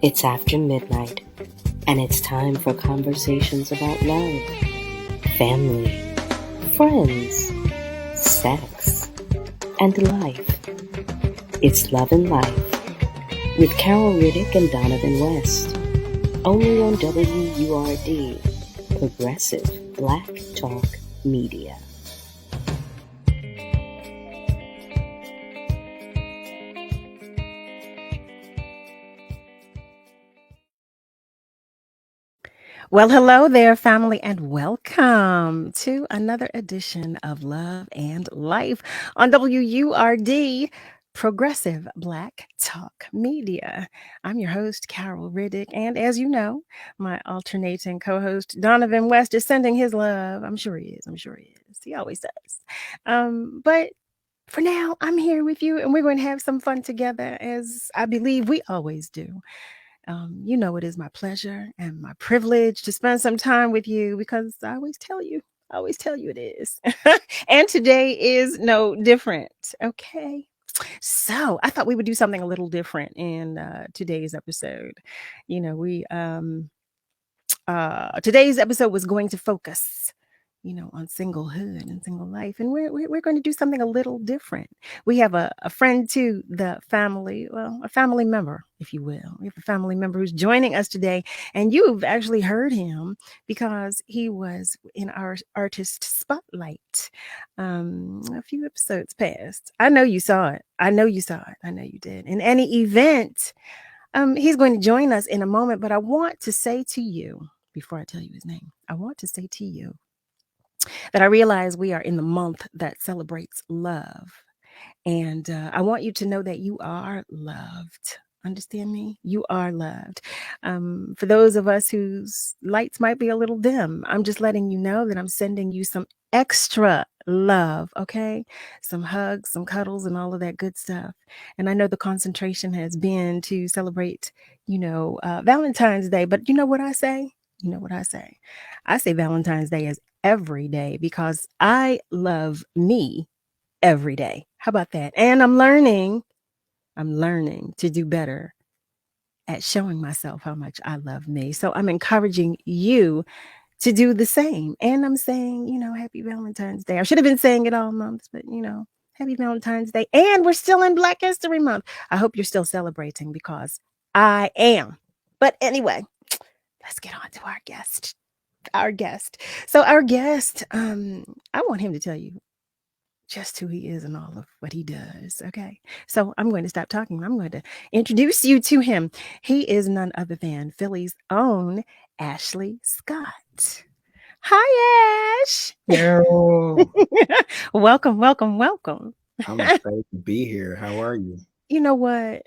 It's after midnight, and it's time for conversations about love, family, friends, sex, and life. It's Love and Life with Carol Riddick and Donavan West, only on WURD, Progressive Black Talk Media. Well, hello there, family, and welcome to another edition of Love and Life on WURD, Progressive Black Talk Media. I'm your host, Carol Riddick, and as you know, my alternating co-host, Donavan West, is sending his love. I'm sure he is. He always does. But for now, I'm here with you, and we're going to have some fun together, as I believe we always do. You know, it is my pleasure and my privilege to spend some time with you because I always tell you it is. And today is no different. Okay. So I thought we would do something a little different in today's episode. You know, today's episode was going to focus, on singlehood and single life. And we're going to do something a little different. We have a friend to the family, well, a family member, if you will. We have a family member who's joining us today. And you've actually heard him because he was in our artist spotlight a few episodes past. I know you saw it. I know you did. In any event, he's going to join us in a moment, but I want to say to you, before I tell you his name, I want to say to you that I realize we are in the month that celebrates love. And I want you to know that you are loved. Understand me? You are loved. For those of us whose lights might be a little dim, I'm just letting you know that I'm sending you some extra love, okay? Some hugs, some cuddles, and all of that good stuff. And I know the concentration has been to celebrate, Valentine's Day. But you know what I say? I say Valentine's Day is every day because I love me every day. How about that? And I'm learning to do better at showing myself how much I love me. So I'm encouraging you to do the same. And I'm saying, happy Valentine's Day. I should have been saying it all months, but happy Valentine's Day. And we're still in Black History Month. I hope you're still celebrating because I am. But anyway, let's get on to our guest. So our guest, I want him to tell you just who he is and all of what he does. Okay. So I'm going to stop talking. I'm going to introduce you to him. He is none other than Philly's own Ashley Scott. Hi, Ash. Carol, Welcome. I'm excited to be here. How are you? You know what?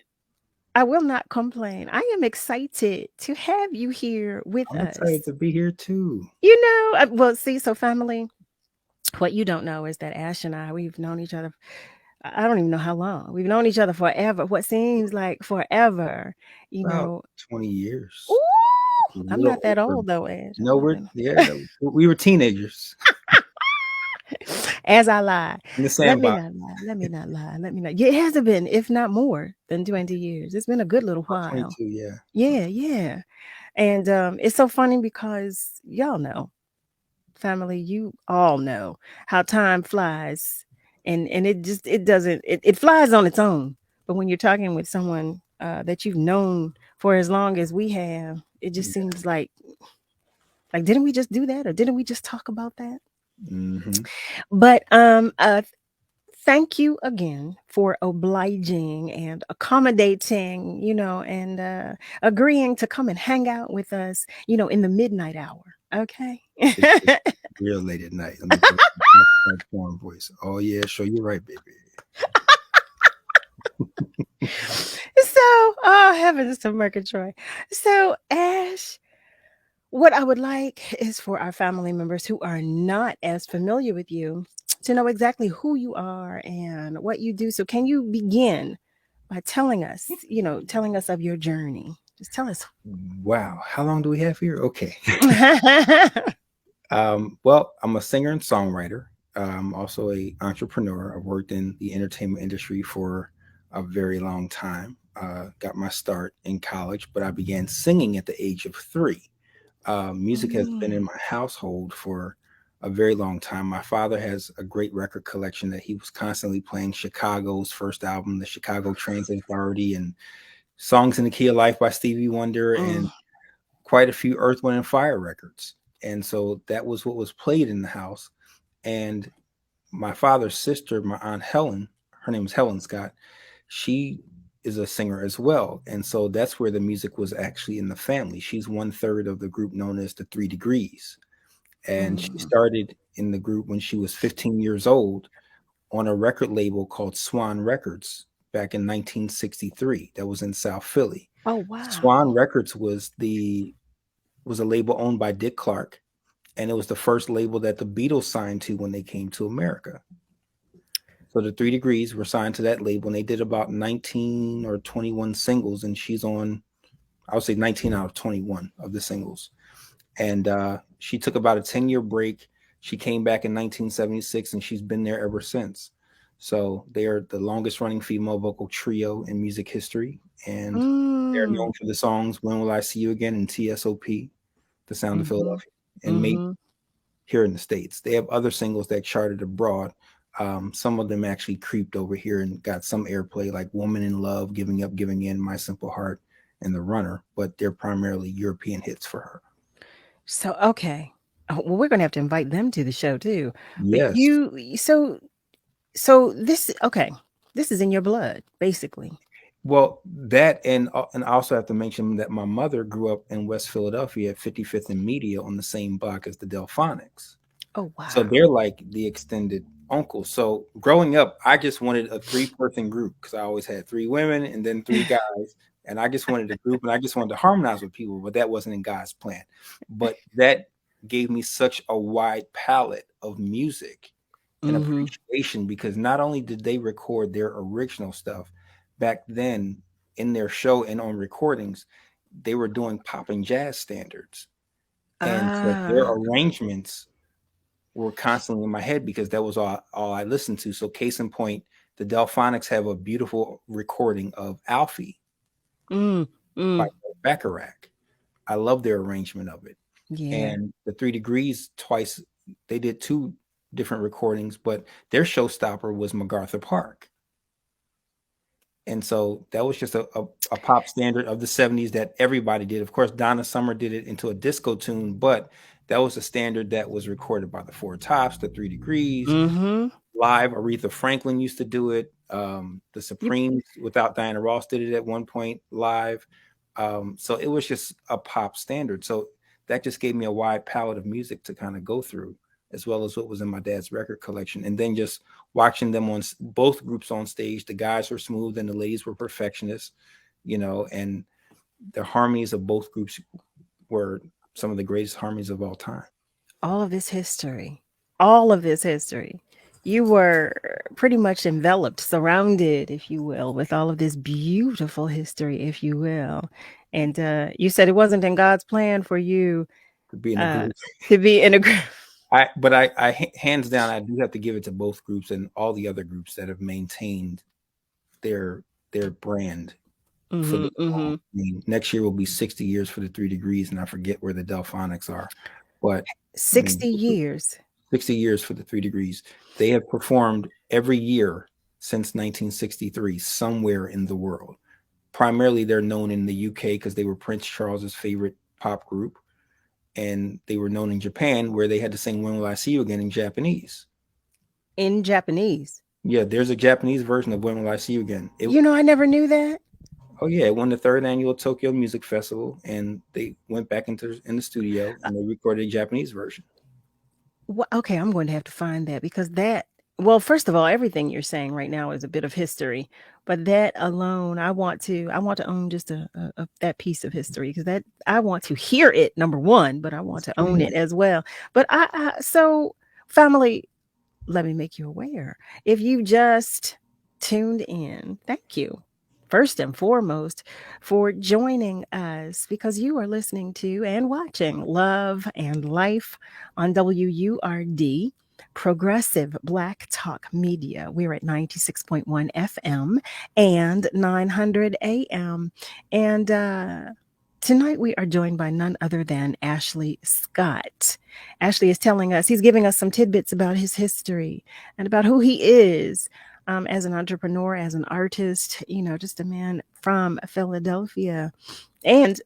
I will not complain. I am excited to have you here with I'm us. excited to be here too. So family, what you don't know is that Ash and I, we've known each other. I don't even know how long. We've known each other forever. What seems like forever, About 20 years. Ooh, I'm not that Over. old though, Ash. No, we were teenagers. As I lie. In the Let me sandbox. not lie. Yeah, it hasn't been, if not more than 20 years. It's been a good little while. 22, yeah. Yeah. And it's so funny because y'all know, family, you all know how time flies. And it flies on its own. But when you're talking with someone that you've known for as long as we have, it just seems like didn't we just do that, or didn't we just talk about that? Mm-hmm. But thank you again for obliging and accommodating, and agreeing to come and hang out with us, in the midnight hour. Okay. It's real late at night. Let me put my foreign voice. Oh yeah, sure, you're right, baby. Heavens to Murgatroyd. So, Ash, what I would like is for our family members who are not as familiar with you to know exactly who you are and what you do. So can you begin by telling us of your journey? Just tell us. Wow, how long do we have here? Okay. Well, I'm a singer and songwriter. Also a entrepreneur. I've worked in the entertainment industry for a very long time. got my start in college, but I began singing at the age of 3. Music has been in Mm. my household for a very long time. My father has a great record collection that he was constantly playing Chicago's first album, the Chicago Transit Authority, and Songs in the Key of Life by Stevie Wonder, Mm. and quite a few Earth, Wind, and Fire records. And so that was what was played in the house. And my father's sister, my aunt Helen, her name is Helen Scott, she is a singer as well. And so that's where the music was actually in the family. She's 1/3 of the group known as the Three Degrees. And she Mm. started in the group when she was 15 years old on a record label called Swan Records back in 1963. That was in South Philly. Oh, wow. Swan Records was a label owned by Dick Clark, and it was the first label that the Beatles signed to when they came to America. So the Three Degrees were signed to that label, and they did about 19 or 21 singles, and she's on, I would say 19 out of 21 of the singles. And she took about a 10-year break. She came back in 1976, and she's been there ever since. So they are the longest running female vocal trio in music history, and they're known Mm. for the songs "When Will I See You Again" and "TSOP," "The Sound of Mhm. Philadelphia," and "Maybe" Mhm. here in the States. They have other singles that charted abroad. Some of them actually creeped over here and got some airplay, like "Woman in Love," "Giving Up, Giving In," "My Simple Heart," and "The Runner," but they're primarily European hits for her. So, okay. Well, we're gonna have to invite them to the show too. But Yes. so this okay. This is in your blood, basically. Well, that and I also have to mention that my mother grew up in West Philadelphia at 55th and Media on the same block as the Delphonics. Oh, So wow. they're like the extended uncle. So growing up, I just wanted a three-person group because I always had three women and then three guys. And I just wanted a group and I just wanted to harmonize with people, but that wasn't in God's plan. But that gave me such a wide palette of music and Mhm. appreciation because not only did they record their original stuff back then in their show and on recordings, they were doing pop and jazz standards. And so their Ah. arrangements were constantly in my head because that was all I listened to. So case in point, the Delphonics have a beautiful recording of Alfie Mm. by Mm. Bacharach. I love their arrangement of it. Yeah. And the Three Degrees twice, they did two different recordings, but their showstopper was MacArthur Park. And so that was just a pop standard of the 70s that everybody did. Of course, Donna Summer did it into a disco tune, but that was a standard that was recorded by the Four Tops, the Three Degrees, Mhm. live. Aretha Franklin used to do it. The You Supremes, without Diana Ross, did it at one point live. So it was just a pop standard. So that just gave me a wide palette of music to kind of go through, as well as what was in my dad's record collection. And then just watching them on both groups on stage, the guys were smooth and the ladies were perfectionists, and the harmonies of both groups were some of the greatest harmonies of all time. all of this history. All of this history. You were pretty much enveloped, surrounded, if you will, with all of this beautiful history, if you will. And you said it wasn't in God's plan for you To be in a uh, group. to be in a group. But I hands down, I do have to give it to both groups and all the other groups that have maintained their their brand for Hmm. the long. Hmm. I mean, next year will be 60 years for the Three Degrees, and I forget where the Delphonics are, but I mean, 60 years. 60 years for the Three Degrees. They have performed every year since 1963 somewhere in the world. Primarily, they're known in the UK because they were Prince Charles's favorite pop group, and they were known in Japan where they had to sing "When Will I See You Again" in Japanese. In Japanese. Yeah, there's a Japanese version of "When Will I See You Again." I never knew that. Oh yeah, it won the third annual Tokyo Music Festival, and they went back in the studio and they recorded a Japanese version. Okay, I'm going to have to find that because well, first of all, everything you're saying right now is a bit of history, but that alone, I want to own just that piece of history because that I want to hear it, number one, but I want It's to own pretty it as well. But so family, let me make you aware. If you just tuned in, thank you first and foremost, for joining us because you are listening to and watching Love and Life on WURD, Progressive Black Talk Media. We're at 96.1 FM and 900 AM. And tonight we are joined by none other than Ashley Scott. Ashley is telling us, he's giving us some tidbits about his history and about who he is as an entrepreneur, as an artist, just a man from Philadelphia. And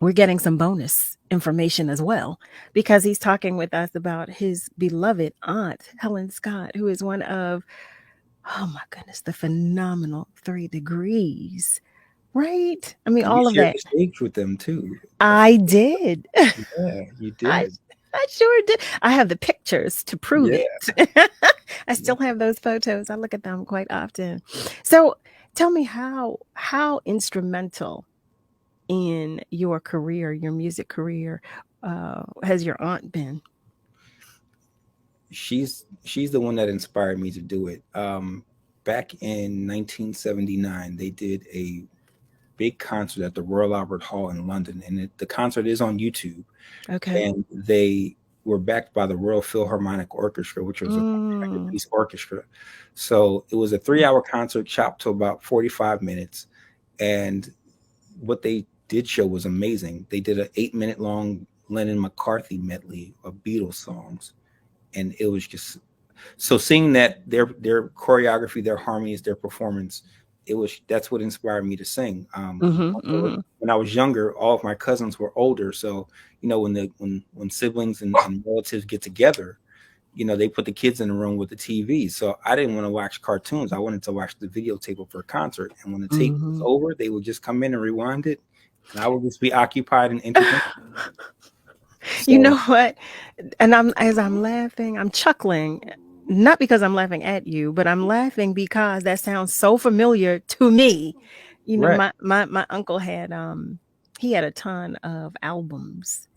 we're getting some bonus information as well because he's talking with us about his beloved aunt, Helen Scott, who is one of, oh my goodness, the phenomenal 3 Degrees, right? I mean, And you all of shared that. the stage with them too. I did. Yeah, you I, did. I sure did. I have the pictures to prove Yeah. it. I still have those photos. I look at them quite often. So tell me how instrumental in your career, your music career, has your aunt been? She's the one that inspired me to do it. Back in 1979, they did a big concert at the Royal Albert Hall in London, and the concert is on YouTube. Okay. And they were backed by the Royal Philharmonic Orchestra, which was a Mm. piece orchestra. So it was a 3-hour concert chopped to about 45 minutes. And what they did show was amazing. They did an 8-minute long Lennon McCartney medley of Beatles songs. And it was just so seeing that their choreography, their harmonies, their performance, that's what inspired me to sing. Mm-hmm, Also, mm-hmm. when I was younger, all of my cousins were older, so when siblings and relatives get together, they put the kids in the room with the TV. So I didn't want to watch cartoons. I wanted to watch the videotape of her concert. And when the tape was Mm-hmm. over, they would just come in and rewind it, and I would just be occupied and entertained. You know So what? And as I'm laughing, I'm chuckling, not because I'm laughing at you, but I'm laughing because that sounds so familiar to me. right, My uncle had he had a ton of albums,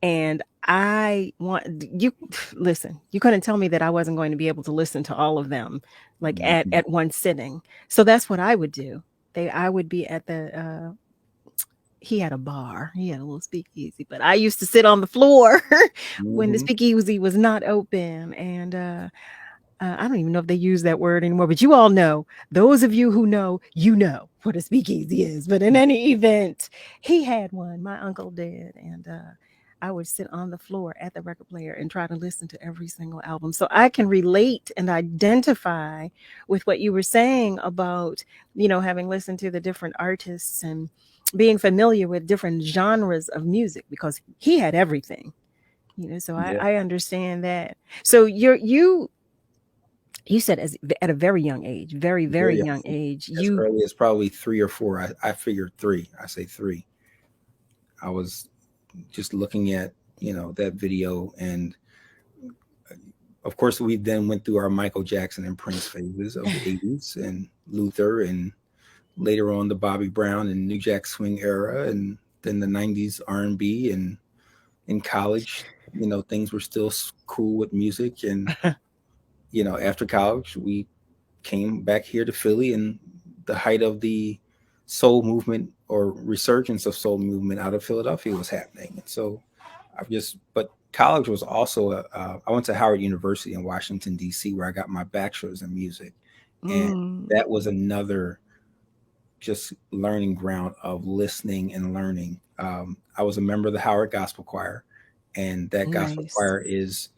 and I want you listen, you couldn't tell me that I wasn't going to be able to listen to all of them like mhm, at one sitting. So that's what I would do. I would be at the he had a bar. He had a little speakeasy, but I used to sit on the floor when the mhm, speakeasy was not open. And I don't even know if they use that word anymore, but you all know, those of you who know, you know what a speakeasy is. But in any event, he had one. My uncle did. And I would sit on the floor at the record player and try to listen to every single album. So I can relate and identify with what you were saying about, having listened to the different artists and being familiar with different genres of music because he had everything. So yeah, I understand that. So you said at a very young age, very, very very young young. age, As you early as probably 3 or 4. I figured 3. I say 3. I was just looking at that video, and of course we then went through our Michael Jackson and Prince phases of the 80s, and Luther, and later on the Bobby Brown and New Jack Swing era, and then the 90s R&B. And in college, things were still cool with music. And after college we came back here to Philly, and the height of the soul movement, or resurgence of soul movement, out of Philadelphia was happening. And so but college was also I went to Howard University in Washington, D.C., where I got my bachelor's in music. And mm, that was another just learning ground of listening and learning. I was a member of the Howard Gospel Choir, and that gospel nice. choir is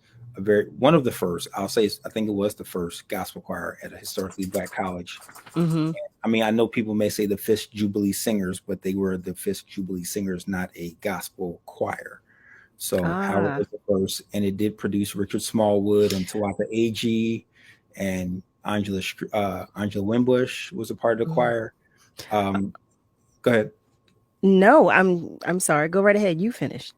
one of the first. I think it was the first gospel choir at a historically black college. Mm-hmm. I mean, I know people may say the Fisk Jubilee Singers, but they were the Fisk Jubilee Singers, not a gospel choir. So Howard Ah. was the first, and it did produce Richard Smallwood and Tawaka Agee, and Angela Wimbush was a part of the Mhm. choir. Um, Go ahead. No, I'm sorry. Go right ahead. You finished.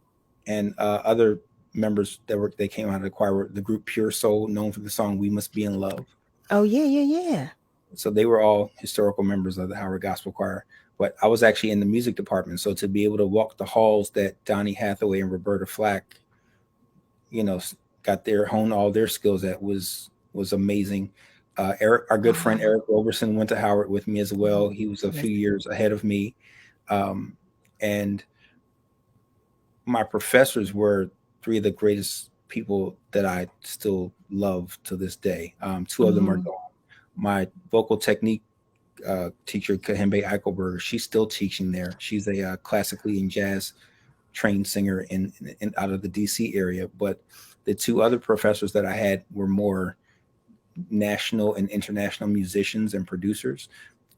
And other members they came out of the choir were the group Pure Soul, known for the song "We Must Be in Love." Oh yeah, yeah, yeah. So they were all historical members of the Howard Gospel Choir. But I was actually in the music department, so to be able to walk the halls that Donny Hathaway and Roberta Flack, you know, got their hone all their skills at was amazing. Eric, our good friend Wow. Eric Roberson, went to Howard with me as well. He was a Yes. few years ahead of me, and my professors were three of the greatest people that I still love to this day. Two of them are Mhm. gone. My vocal technique teacher, Kahembe Eichelberger, she's still teaching there. She's a classically and jazz trained singer in out of the DC area. But the two other professors that I had were more national and international musicians and producers.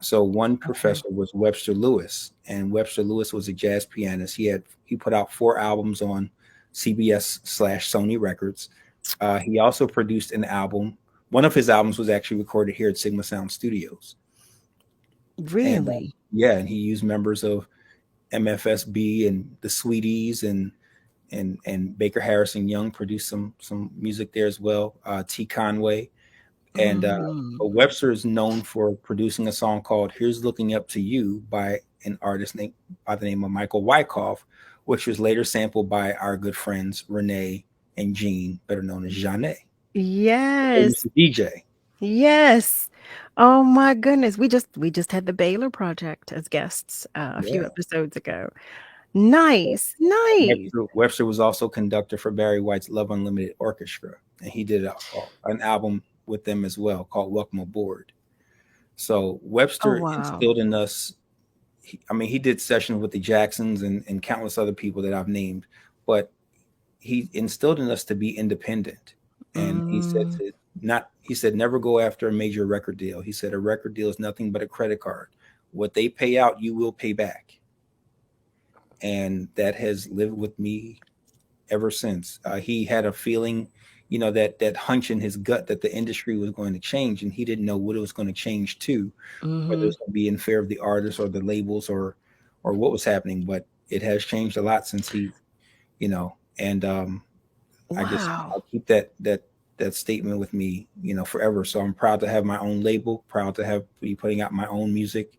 So one Okay. professor was Webster Lewis, and Webster Lewis was a jazz pianist. He put out 4 albums on CBS/Sony Records. He also produced an album. One of his albums was actually recorded here at Sigma Sound Studios, and Really? yeah, and he used members of MFSB and the Sweeties and Baker Harrison Young produced some music there as well. T Conway. And Mm. but Webster is known for producing a song called "Here's Looking Up to You" by an artist named by the name of Michael Wyckoff, which was later sampled by our good friends Renee and Jean, better known as Jeanne. They used Yes. to DJ. Yes. Oh my goodness. We just had the Baylor Project as guests a few Yeah. episodes ago. Nice. Nice. Webster was also conductor for Barry White's Love Unlimited Orchestra, and he did an album with them as well called "Welcome Aboard." So Oh Webster wow. instilled in us. I mean, he did sessions with the Jacksons and countless other people that I've named, but he instilled in us to be independent. And he said Mm, to not, he said, never go after a major record deal. He said, a record deal is nothing but a credit card. What they pay out, you will pay back. And that has lived with me ever since. He had a feeling, that hunch in his gut that the industry was going to change, and he didn't know what it was going to change to, whether mhm. it's going to be in favor of the artists or the labels or what was happening. But it has changed a lot since and I guess Wow. I'll keep that statement with me, forever. So I'm proud to have my own label, proud to be putting out my own music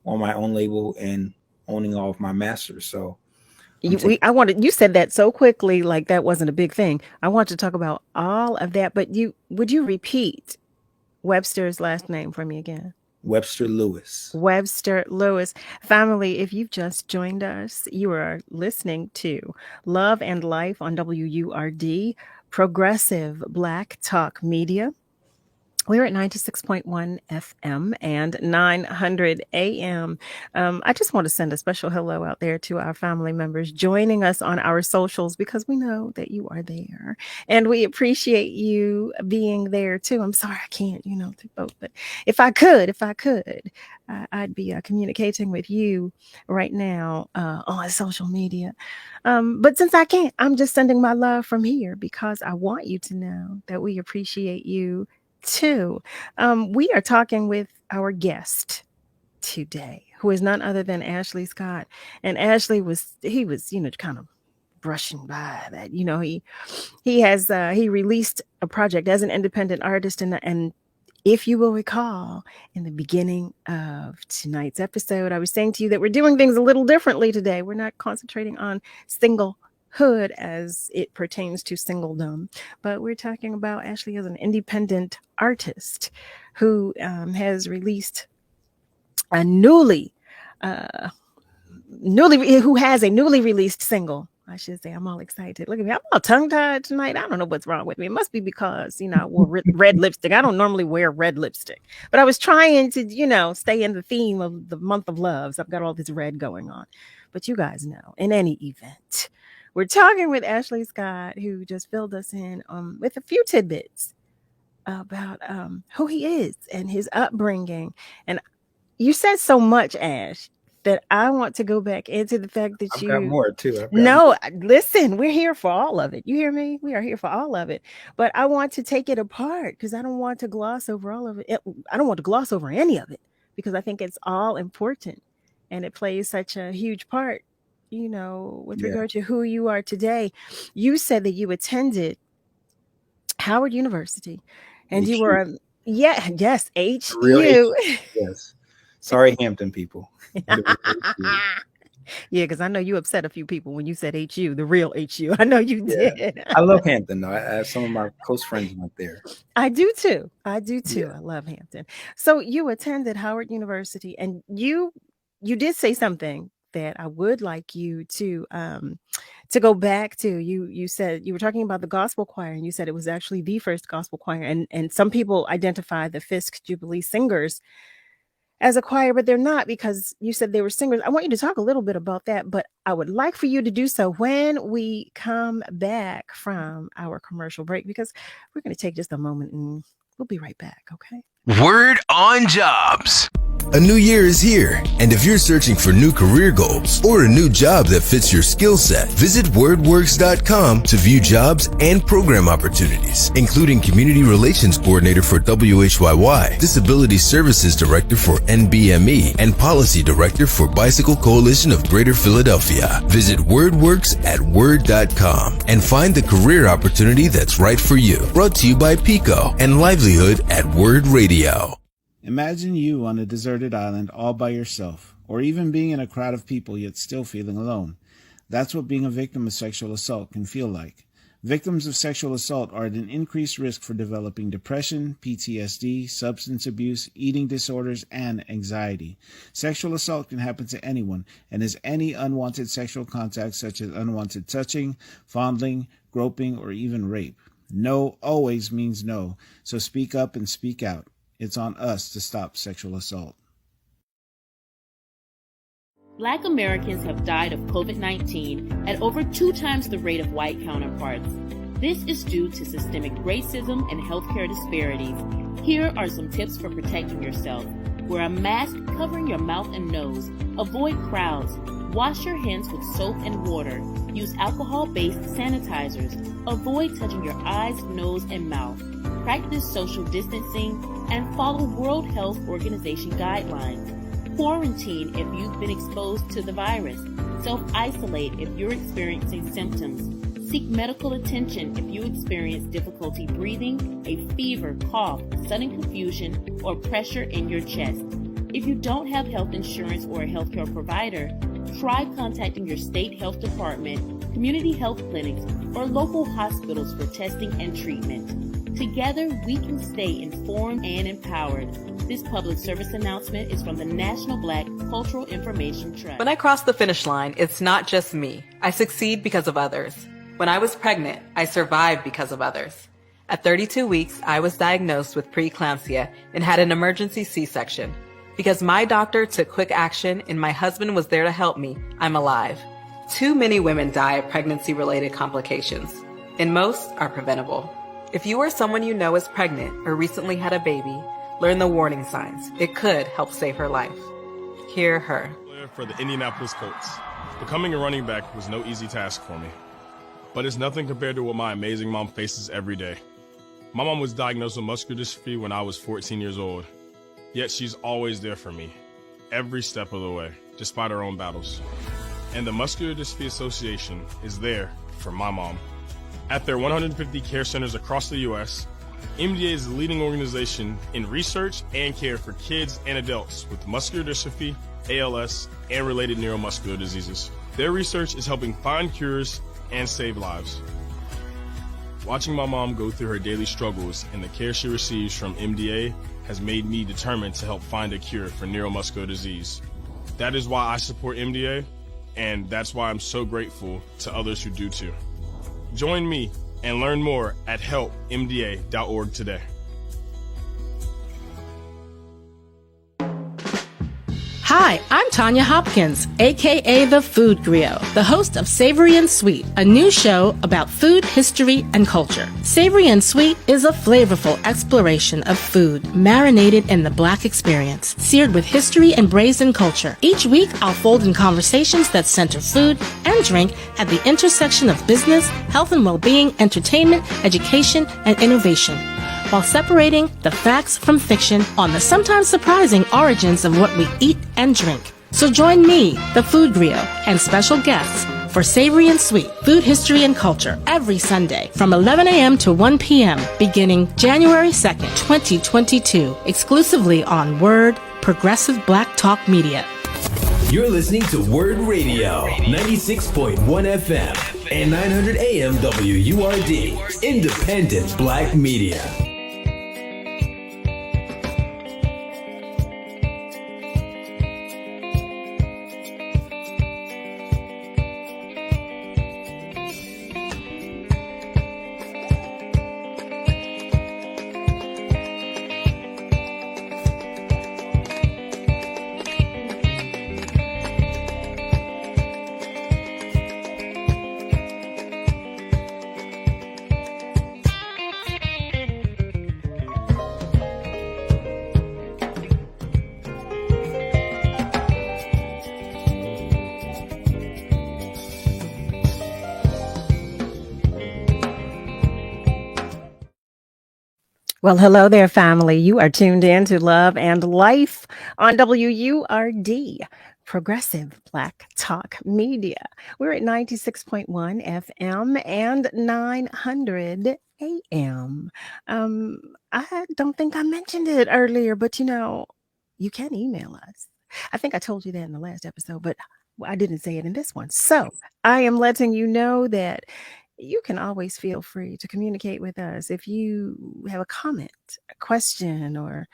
on my own label and owning all of my masters. So I'm taking You said that so quickly, like that wasn't a big thing. I want to talk about all of that, but would you repeat Webster's last name for me again? Webster Lewis. Webster Lewis. Family, if you've just joined us, you are listening to Love and Life on WURD, Progressive Black Talk Media. We're at 96.1 FM and 900 AM. I just want to send a special hello out there to our family members joining us on our socials because we know that you are there and we appreciate you being there too. I'm sorry I can't, do both, but if I could, I'd be communicating with you right now on social media. But since I can't, I'm just sending my love from here because I want you to know that we appreciate you too. We are talking with our guest today, who is none other than Ashley Scott. And Ashley was kind of brushing by that. He released a project as an independent artist, and if you will recall, in the beginning of tonight's episode, I was saying to you that we're doing things a little differently today. We're not concentrating on single hood as it pertains to singledom, but we're talking about Ashley as an independent artist who has released a uh, who has a newly released single. I should say, I'm all excited. Look at me. I'm all tongue tied tonight. I don't know what's wrong with me. It must be because, I wore red lipstick. I don't normally wear red lipstick, but I was trying to, stay in the theme of the month of loves. I've got all this red going on. But you guys know, in any event, we're talking with Ashley Scott, who just filled us in with a few tidbits about who he is and his upbringing. And you said so much, Ash, that I want to go back into the fact that I've got you more too. I've got more. no, listen, we're here for all of it. You hear me? We are here for all of it. But I want to take it apart because I don't want to gloss over all of it. I don't want to gloss over any of it because I think it's all important and it plays such a huge part, with Yeah. regard to who you are today. You said that you attended Howard University and you HU. were, yes, Real HU. HU. Yes. Sorry, Hampton people. But it was HU. Yeah, because I know you upset a few people when you said HU, the real HU. I know you Yeah. did. I love Hampton though. I have some of my close friends went there. I do too. I do too. Yeah. I love Hampton. So you attended Howard University, and you did say something that I would like you to go back to. You said you were talking about the gospel choir, and you said it was actually the first gospel choir, and some people identify the Fisk Jubilee Singers as a choir, but they're not, because you said they were singers. I want you to talk a little bit about that, but I would like for you to do so when we come back from our commercial break, because we're going to take just a moment and we'll be right back. Okay. Word on Jobs. A new year is here, and if you're searching for new career goals or a new job that fits your skill set, visit wordworks.com to view jobs and program opportunities, including Community Relations Coordinator for WHYY, Disability Services Director for NBME, and Policy Director for Bicycle Coalition of Greater Philadelphia. Visit WordWorks at word.com and find the career opportunity that's right for you. Brought to you by Pico and Livelihood at Word Radio. Imagine you on a deserted island all by yourself, or even being in a crowd of people yet still feeling alone. That's what being a victim of sexual assault can feel like. Victims of sexual assault are at an increased risk for developing depression, PTSD, substance abuse, eating disorders, and anxiety. Sexual assault can happen to anyone and is any unwanted sexual contact such as unwanted touching, fondling, groping, or even rape. No always means no, so speak up and speak out. It's on us to stop sexual assault. Black Americans have died of COVID-19 at over 2 times the rate of white counterparts. This is due to systemic racism and healthcare disparities. Here are some tips for protecting yourself. Wear a mask covering your mouth and nose. Avoid crowds. Wash your hands with soap and water. Use alcohol-based sanitizers. Avoid touching your eyes, nose, and mouth. Practice social distancing and follow World Health Organization guidelines. Quarantine if you've been exposed to the virus. Self-isolate if you're experiencing symptoms. Seek medical attention if you experience difficulty breathing, a fever, cough, sudden confusion, or pressure in your chest. If you don't have health insurance or a healthcare provider, try contacting your state health department, community health clinics, or local hospitals for testing and treatment. Together, we can stay informed and empowered. This public service announcement is from the National Black Cultural Information Trust. When I cross the finish line, it's not just me. I succeed because of others. When I was pregnant, I survived because of others. At 32 weeks, I was diagnosed with preeclampsia and had an emergency C-section. Because my doctor took quick action and my husband was there to help me, I'm alive. Too many women die of pregnancy-related complications, and most are preventable. If you or someone you know is pregnant or recently had a baby, learn the warning signs. It could help save her life. Hear her. For the Indianapolis Colts. Becoming a running back was no easy task for me, but it's nothing compared to what my amazing mom faces every day. My mom was diagnosed with muscular dystrophy when I was 14 years old, yet she's always there for me, every step of the way, despite her own battles. And the Muscular Dystrophy Association is there for my mom. At their 150 care centers across the U.S., MDA is the leading organization in research and care for kids and adults with muscular dystrophy, ALS, and related neuromuscular diseases. Their research is helping find cures and save lives. Watching my mom go through her daily struggles and the care she receives from MDA has made me determined to help find a cure for neuromuscular disease. That is why I support MDA, and that's why I'm so grateful to others who do too. Join me and learn more at helpmda.org today. Hi, I'm Tanya Hopkins, aka The Food Griot, the host of Savory and Sweet, a new show about food, history, and culture. Savory and Sweet is a flavorful exploration of food, marinated in the Black experience, seared with history and braised in culture. Each week, I'll fold in conversations that center food and drink at the intersection of business, health and well-being, entertainment, education, and innovation, while separating the facts from fiction on the sometimes surprising origins of what we eat and drink. So join me, the Food Griot, and special guests for Savory and Sweet, Food, History, and Culture every Sunday from 11 a.m. to 1 p.m. beginning January 2nd, 2022, exclusively on WURD, Progressive Black Talk Media. You're listening to WURD Radio, 96.1 FM and 900 AM WURD, independent Black media. Well, hello there, family. You are tuned in to Love and Life on WURD, Progressive Black Talk Media. We're at 96.1 FM and 900 AM. I don't think I mentioned it earlier, but you can email us. I think I told you that in the last episode, but I didn't say it in this one. So I am letting you know that you can always feel free to communicate with us if you have a comment, a question, or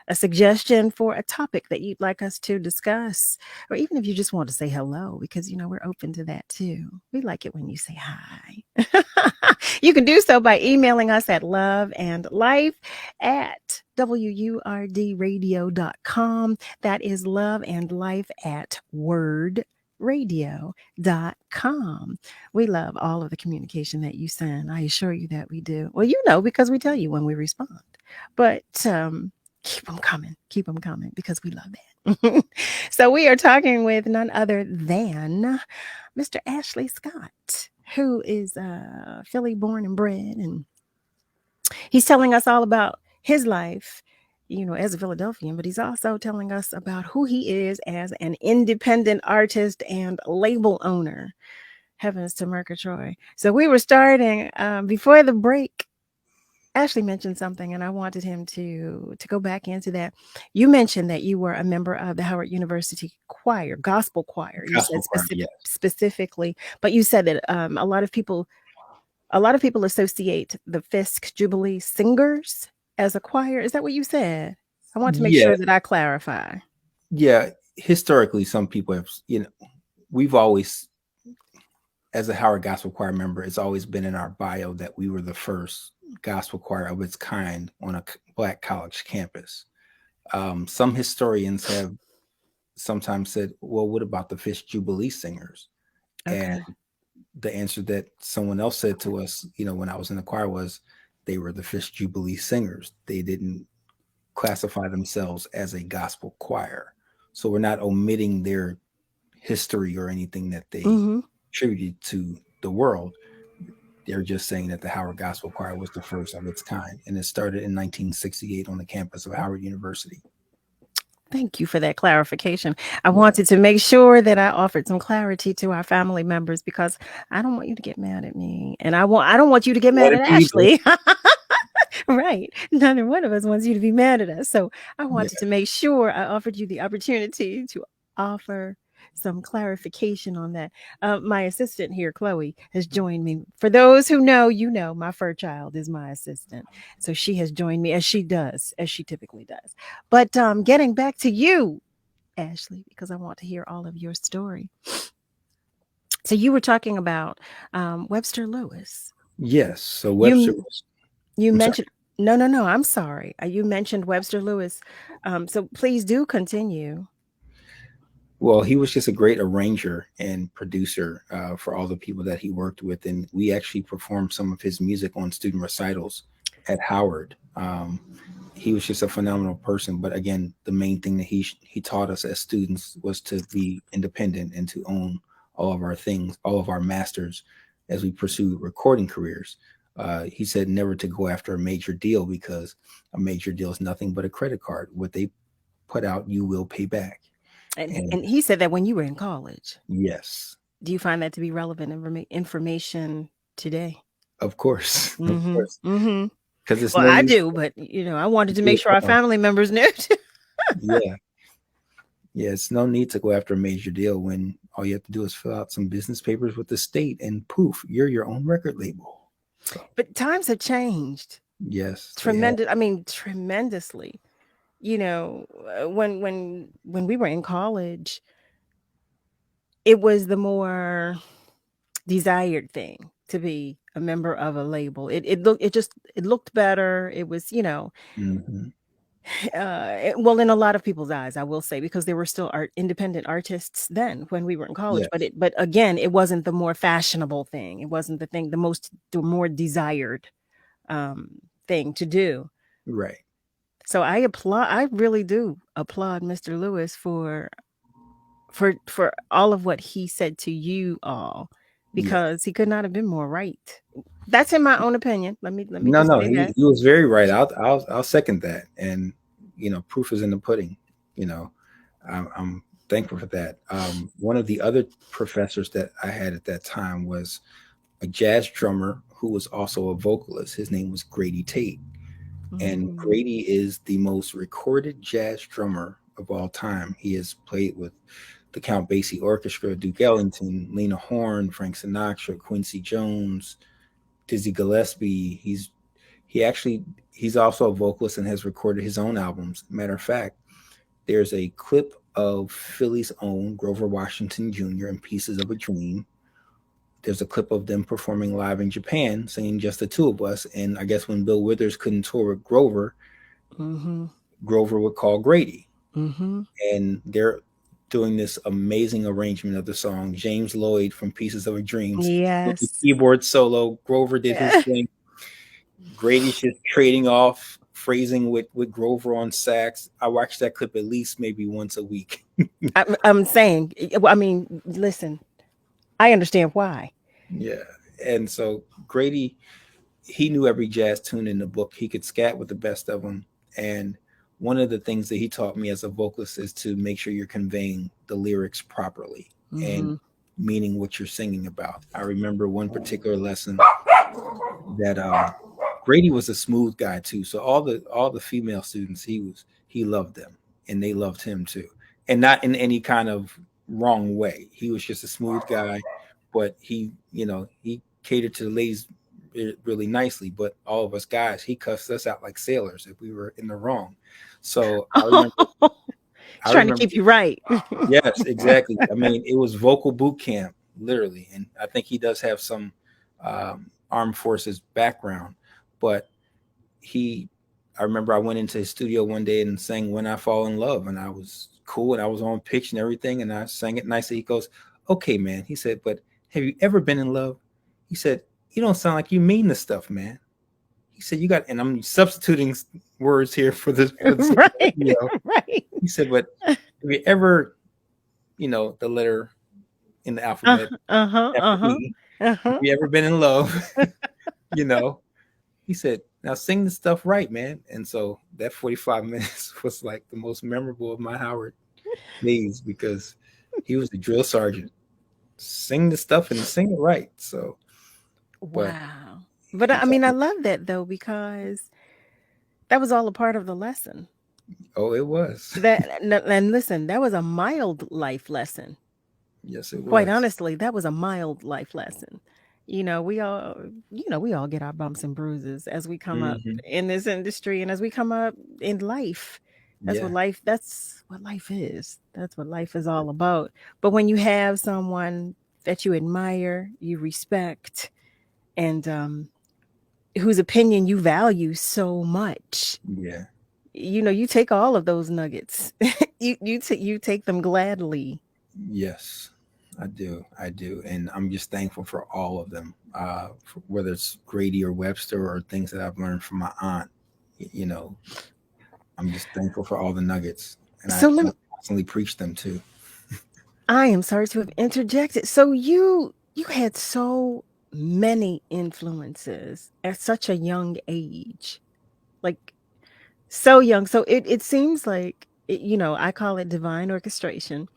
a suggestion for a topic that you'd like us to discuss, or even if you just want to say hello, because we're open to that too. We like it when you say hi. You can do so by emailing us at loveandlife@wurdradio.com. That is loveandlife@wurdradio.com. We love all of the communication that you send. I assure you that we do. Well, because we tell you when we respond. But keep them coming because we love that. So we are talking with none other than Mr. Ashley Scott, who is Philly born and bred, and he's telling us all about his life, as a Philadelphian, but he's also telling us about who he is as an independent artist and label owner. Heavens to Murgatroyd. So we were starting before the break. Ashley mentioned something, and I wanted him to go back into that. You mentioned that you were a member of the Howard University choir, gospel choir. You said specifically, but you said that a lot of people associate the Fisk Jubilee Singers as a choir. Is that what you said? I want to make sure that I clarify. Yeah, historically, some people have, we've always, as a Howard Gospel Choir member, it's always been in our bio that we were the first gospel choir of its kind on a Black college campus. Some historians have sometimes said, well, what about the Fisk Jubilee Singers? Okay. And the answer that someone else said to us, when I was in the choir, was they were the Fisk Jubilee Singers. They didn't classify themselves as a gospel choir. So we're not omitting their history or anything that they attributed to the world. They're just saying that the Howard Gospel Choir was the first of its kind, and it started in 1968 on the campus of Howard University. Thank you for that clarification. I wanted to make sure that I offered some clarity to our family members, because I don't want you to get mad at me, and I don't want you to get mad at Ashley. Right. Neither one of us wants you to be mad at us. So I wanted to make sure I offered you the opportunity to offer some clarification on that. My assistant here, Chloe, has joined me. For those who know, my fur child is my assistant. So she has joined me as she typically does. But getting back to you, Ashley, because I want to hear all of your story. So you were talking about Webster Lewis. Yes. So Webster Lewis. You mentioned, no, I'm sorry. You mentioned Webster Lewis. So please do continue. Well, he was just a great arranger and producer for all the people that he worked with. And we actually performed some of his music on student recitals at Howard. He was just a phenomenal person. But again, the main thing that he taught us as students was to be independent and to own all of our things, all of our masters as we pursue recording careers. He said never to go after a major deal, because a major deal is nothing but a credit card. What they put out, you will pay back. And he said that when you were in college. Yes. Do you find that to be relevant information today? Of course. Mm-hmm. Of course. Mm-hmm. Because it's I do, but I wanted to make sure our family members knew. Yeah, it's no need to go after a major deal when all you have to do is fill out some business papers with the state, and poof, you're your own record label. So But times have changed yes, they have. tremendous. I mean, tremendously. You know, when we were in college, it was the more desired thing to be a member of a label. It looked better. It was, Mhm. well, in a lot of people's eyes, I will say, because there were still independent artists then when we were in college. Yes, But again, it wasn't the more fashionable thing. It wasn't the more desired thing to do. right. So I really do applaud Mr. Lewis for all of what he said to you all, Yeah. because he could not have been more right. That's in my own opinion. Let me No, just no, say he, that. he was very right. I'll second that. And proof is in the pudding. You know, I'm thankful for that. One of the other professors that I had at that time was a jazz drummer who was also a vocalist. His name was Grady Tate. And Mm. Grady is the most recorded jazz drummer of all time. He has played with the Count Basie Orchestra, Duke Ellington, Lena Horne, Frank Sinatra, Quincy Jones, Dizzy Gillespie. He's also a vocalist and has recorded his own albums. Matter of fact, there's a clip of Philly's own Grover Washington Jr. in Pieces of a Dream. There's a clip of them performing live in Japan, singing Just the Two of Us. And I guess when Bill Withers couldn't tour with Grover, Mm-hmm. Grover would call Grady. Mm-hmm. And they're doing this amazing arrangement of the song. James Lloyd from Pieces of a Dream, the Yes. keyboard solo. Grover did his thing. Grady's just trading off phrasing with Grover on sax. I watch that clip at least maybe once a week. I'm saying, I mean, listen, I understand why. Yeah. And so Grady, he knew every jazz tune in the book. He could scat with the best of them. And one of the things that he taught me as a vocalist is to make sure you're conveying the lyrics properly and Mm-hmm. meaning what you're singing about. I remember one particular lesson that Grady was a smooth guy too. So all the female students, he loved them and they loved him too. And not in any kind of wrong way. He was just a smooth guy, but he catered to the ladies really nicely. But all of us guys, he cussed us out like sailors if we were in the wrong. So I remember He's trying to keep you right. yes, exactly. I mean, it was vocal boot camp, literally. And I think he does have some armed forces background. But I remember I went into his studio one day and sang When I Fall in Love. And I was cool and I was on pitch and everything. And I sang it nicely. He goes, okay, man. He said, but have you ever been in love? He said, you don't sound like you mean this stuff, man. He said, you got, and I'm substituting words here for this. Right. Right. He said, but have you ever, the letter in the alphabet? Have you ever been in love? He said, now sing the stuff right, man. And so that 45 minutes was like the most memorable of my Howard days because he was the drill sergeant. Sing the stuff and sing it right. So, wow. But I mean, I love that though, because that was all a part of the lesson. Oh, it was. And listen, that was a mild life lesson. Yes, it was. Quite honestly, that was a mild life lesson. We all get our bumps and bruises as we come up in this industry and as we come up in life. That's what life is. That's what life is all about. But when you have someone that you admire, you respect, and whose opinion you value so much, you take all of those nuggets. you take them gladly. Yes, I do. And I'm just thankful for all of them, whether it's Grady or Webster or things that I've learned from my aunt. I'm just thankful for all the nuggets, and I constantly preach them too. I am sorry to have interjected. So you had so many influences at such a young age, like so young. So it seems like, I call it divine orchestration.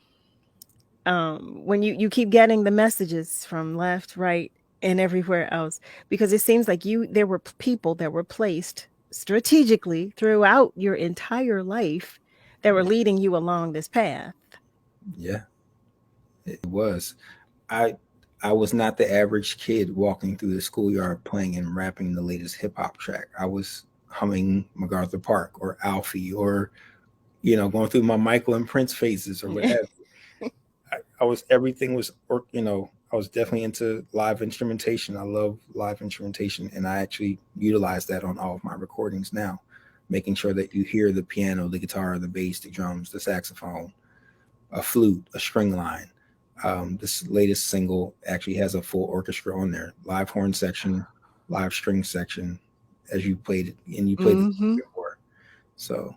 When you keep getting the messages from left, right, and everywhere else, because it seems like there were people that were placed strategically throughout your entire life that were leading you along this path. Yeah, it was. I I was not the average kid walking through the schoolyard playing and rapping the latest hip hop track. I was humming MacArthur Park or Alfie or going through my Michael and Prince phases or what have you. I was everything was I was definitely into live instrumentation. I love live instrumentation, and I actually utilize that on all of my recordings now, making sure that you hear the piano, the guitar, the bass, the drums, the saxophone, a flute, a string line. This latest single actually has a full orchestra on there, live horn section, live string section, as you played it, and you played it Hmm. before. So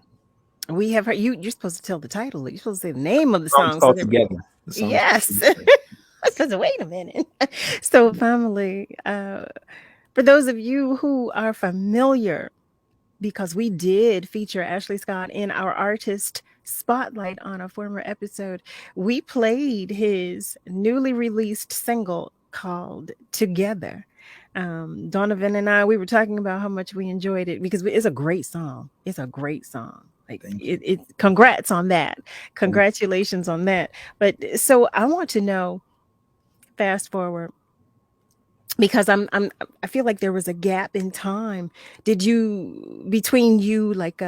We have heard you. You're supposed to tell the title. You're supposed to say the name of the the song's song. So called that Together. The song's called yes. Together. Because wait a minute. So family, for those of you who are familiar, because we did feature Ashley Scott in our artist spotlight on a former episode, we played his newly released single called Together. Donovan and I, we were talking about how much we enjoyed it because it's a great song. It's a great song. Like Thank you. congrats on that. Thank you. Congratulations on that. But so I want to know, fast forward, because I feel like there was a gap in time. Did you between you like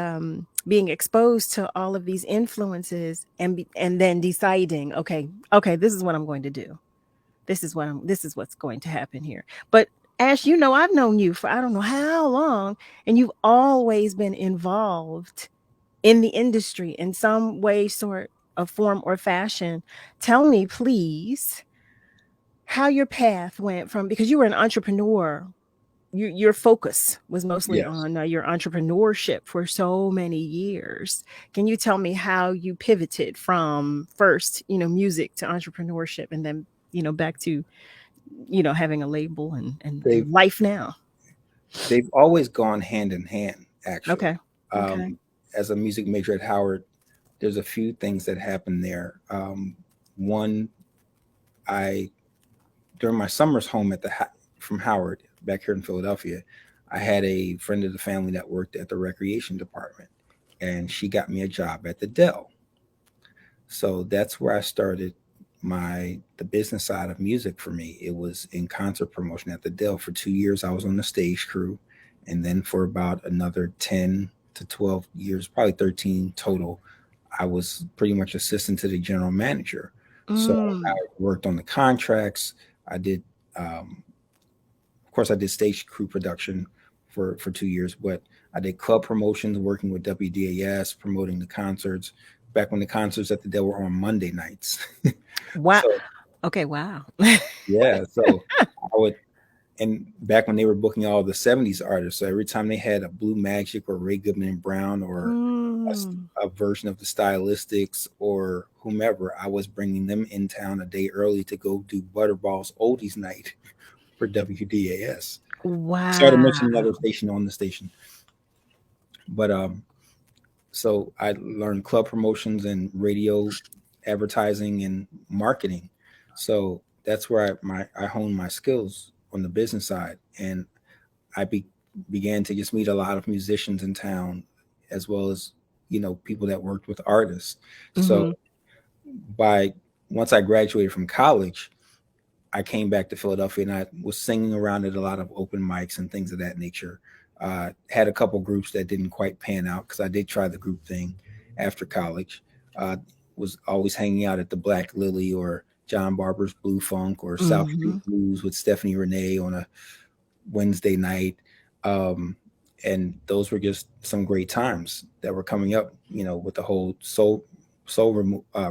being exposed to all of these influences and then deciding, okay, this is what I'm going to do. This is what's going to happen here. But Ash, I've known you for I don't know how long, and you've always been involved in the industry in some way, sort of form or fashion. Tell me, please, how your path went from, because you were an entrepreneur, your focus was mostly Yes. on your entrepreneurship for so many years. Can you tell me how you pivoted from first music to entrepreneurship, and then back to having a label They've and life now? they've always gone hand in hand, actually. Okay. Okay. As a music major at Howard, there's a few things that happened there. One, I during my summers home from Howard back here in Philadelphia, I had a friend of the family that worked at the recreation department, and she got me a job at the Dell. So that's where I started the business side of music for me. It was in concert promotion at the Dell. For 2 years I was on the stage crew, and then for about another 10 to 12 years, probably 13 total, I was pretty much assistant to the general manager. So I Mm. worked on the contracts. I did of course I did stage crew production for 2 years, but I did club promotions working with WDAS, promoting the concerts back when the concerts at the Dell were on Monday nights. Wow. So Okay. Wow. yeah, so I would, and back when they were booking all the 70s artists, so every time they had a Blue Magic or Ray Goodman and Brown or Mm. a version of the Stylistics or whomever, I was bringing them in town a day early to go do Butterball's Oldies Night for WDAS. Sorry to mention Wow. another station on the station, but so I learned club promotions and radio advertising and marketing. So that's where I honed my skills on the business side, and I began to just meet a lot of musicians in town, as well as people that worked with artists. So Hmm. by once I graduated from college, I came back to Philadelphia and I was singing around at a lot of open mics and things of that nature. Had a couple groups that didn't quite pan out because I did try the group thing after college. Uh, was always hanging out at the Black Lily or John Barber's Blue Funk or South Street Hmm. Blues with Stephanie Renee on a Wednesday night. Um, and those were just some great times that were coming up, with the whole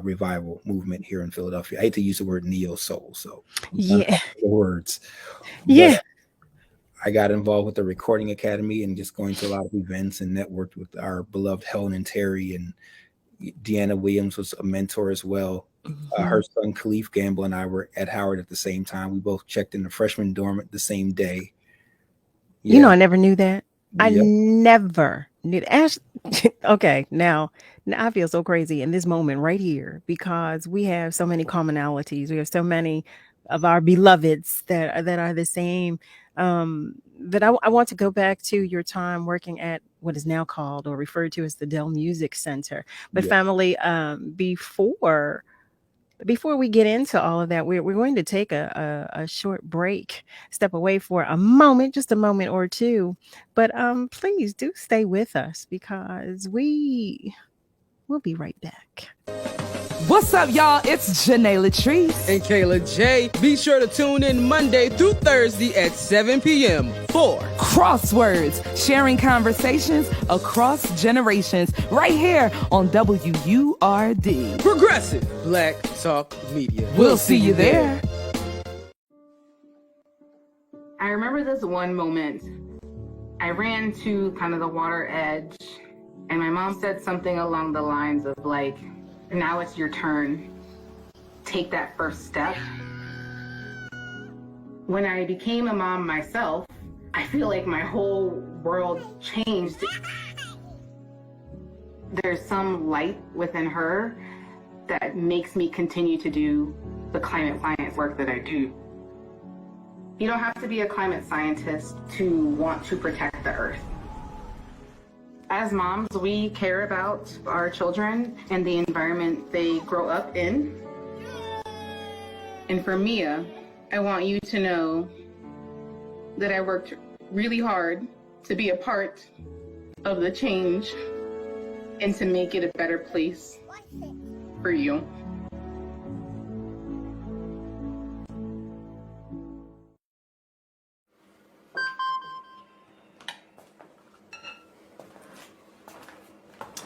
revival movement here in Philadelphia. I hate to use the word neo soul, so I'm Yeah. the words, but Yeah. I got involved with the Recording Academy and just going to a lot of events and networked with our beloved Helen and Terry, and Deanna Williams was a mentor as well. Her Hmm. son Khalif Gamble and I were at Howard at the same time. We both checked in the freshman dorm at the same day. Yeah, I never knew that. I yep, never knew that. Ash, okay, now I feel so crazy in this moment right here because we have so many commonalities. We have so many of our beloveds that are the same. But I want to go back to your time working at what is now called or referred to as the Dell Music Center. But yeah. family, before Before we get into all of that, we're going to take a short break, step away for a moment, just a moment or two. But please do stay with us because we'll be right back. What's up, y'all? It's Janae Latrice and Kayla J. Be sure to tune in Monday through Thursday at 7 p.m. for Crosswords, sharing conversations across generations, right here on WURD. Progressive Black Talk Media. We'll see you there. I remember this one moment. I ran to kind of the water edge, and my mom said something along the lines of like, now it's your turn. Take that first step. When I became a mom myself, I feel like my whole world changed. There's some light within her that makes me continue to do the climate science work that I do. You don't have to be a climate scientist to want to protect the earth. As moms, we care about our children and the environment they grow up in. And for Mia, I want you to know that I worked really hard to be a part of the change and to make it a better place for you.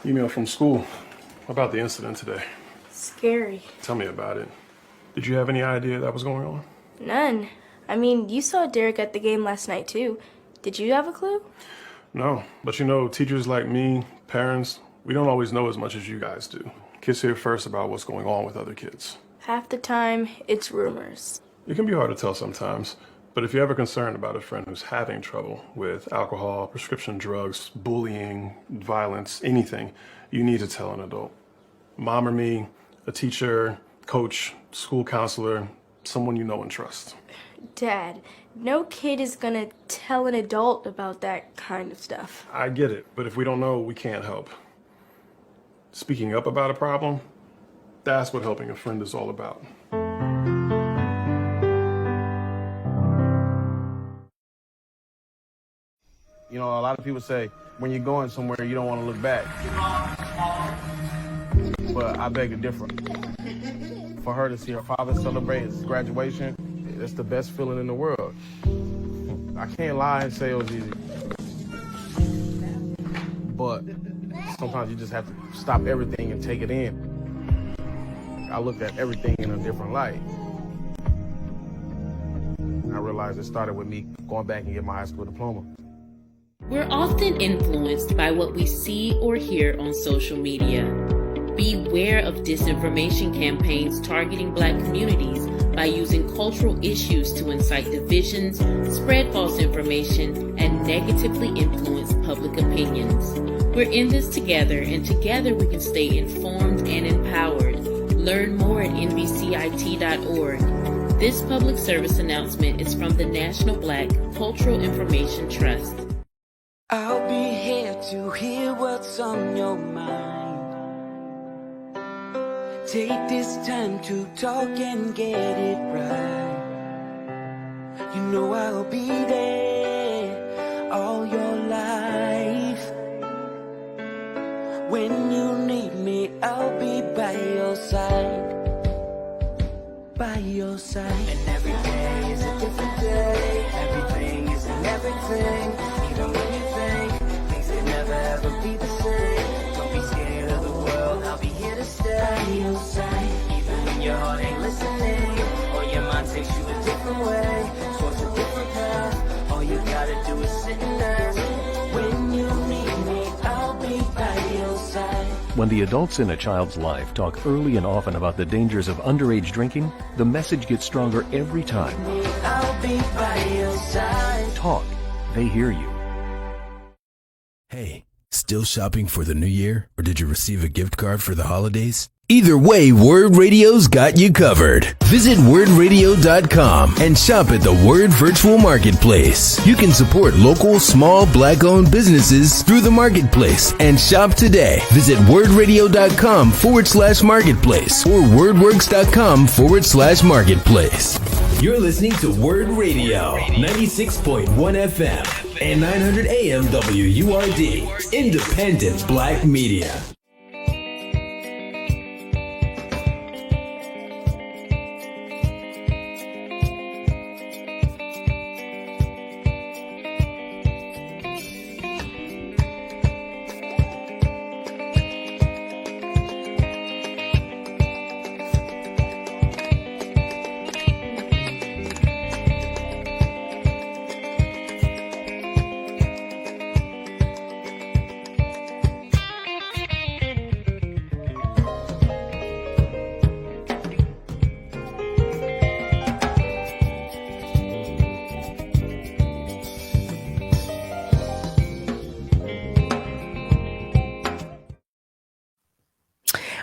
Email from school about the incident today. Scary. Tell me about it. Did you have any idea that was going on? None. I mean, you saw Derek at the game last night too. Did you have a clue? No, but you know, teachers like me, parents, we don't always know as much as you guys do. Kids hear first about what's going on with other kids. Half the time, it's rumors. It can be hard to tell sometimes, but if you're ever concerned about a friend who's having trouble with alcohol, prescription drugs, bullying, violence, anything, you need to tell an adult. Mom or me, a teacher, coach, school counselor, someone you know and trust. Dad, no kid is gonna tell an adult about that kind of stuff. I get it, but if we don't know, we can't help. Speaking up about a problem, that's what helping a friend is all about. You know, a lot of people say when you're going somewhere, you don't want to look back. But I beg to differ. For her to see her father celebrate his graduation, it's the best feeling in the world. I can't lie and say it was easy. But sometimes you just have to stop everything and take it in. I looked at everything in a different light. I realized it started with me going back and getting my high school diploma. We're often influenced by what we see or hear on social media. Beware of disinformation campaigns targeting Black communities by using cultural issues to incite divisions, spread false information, and negatively influence public opinions. We're in this together, and together we can stay informed and empowered. Learn more at nbcit.org. This public service announcement is from the National Black Cultural Information Trust. I'll be here to hear what's on your mind. Take this time to talk and get it right. You know I'll be there all your life. When you need me, I'll be by your side. By your side. And every day is a different day. Everything is in everything. Even when you think things will never ever be the same. Don't be scared of the world, I'll be here to stay. By your side. Even when your heart ain't listening, or your mind takes you a different way, towards a different path. All you gotta do is sit and ask. When you need me, I'll be by your side. When the adults in a child's life talk early and often about the dangers of underage drinking, the message gets stronger every time. I'll be by your side. Talk. They hear you. Hey, still shopping for the new year? Or did you receive a gift card for the holidays? Either way, WURD Radio's got you covered. Visit WURDradio.com and shop at the WURD Virtual Marketplace. You can support local, small, Black-owned businesses through the marketplace and shop today. Visit WURDradio.com/marketplace or WURDworks.com/marketplace. You're listening to WURD Radio, 96.1 FM and 900 AM WURD, independent Black media.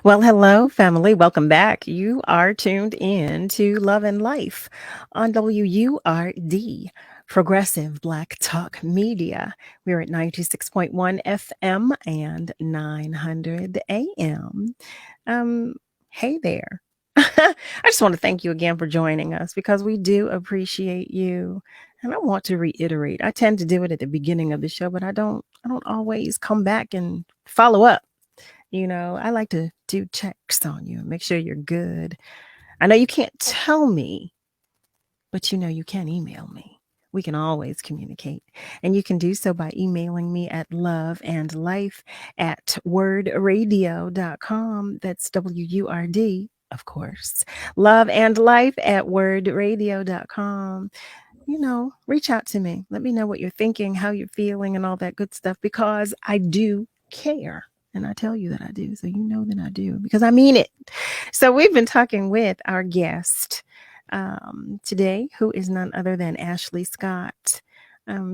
Well, hello, family. Welcome back. You are tuned in to Love and Life on WURD, Progressive Black Talk Media. We're at 96.1 FM and 900 AM. Hey there. I just want to thank you again for joining us because we do appreciate you. And I want to reiterate, I tend to do it at the beginning of the show, but I don't always come back and follow up. You know, I like to do checks on you and make sure you're good. I know you can't tell me, but you know you can email me. We can always communicate. And you can do so by emailing me at loveandlife@wordradio.com. That's WURD, of course. Loveandlife@wordradio.com. You know, reach out to me. Let me know what you're thinking, how you're feeling, and all that good stuff, because I do care. And I tell you that I do. So you know that I do because I mean it. So we've been talking with our guest today, who is none other than Ashley Scott.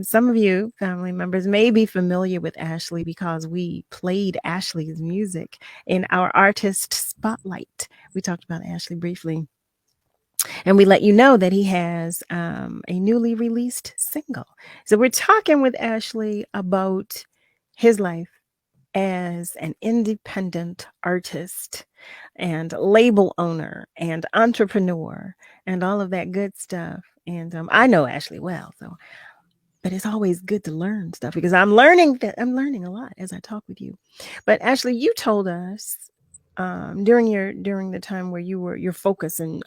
Some of you family members may be familiar with Ashley because we played Ashley's music in our artist spotlight. We talked about Ashley briefly. And we let you know that he has a newly released single. So we're talking with Ashley about his life as an independent artist and label owner and entrepreneur and all of that good stuff. And I know Ashley well, but it's always good to learn stuff because I'm learning a lot as I talk with you. But Ashley, you told us during the time where your focus and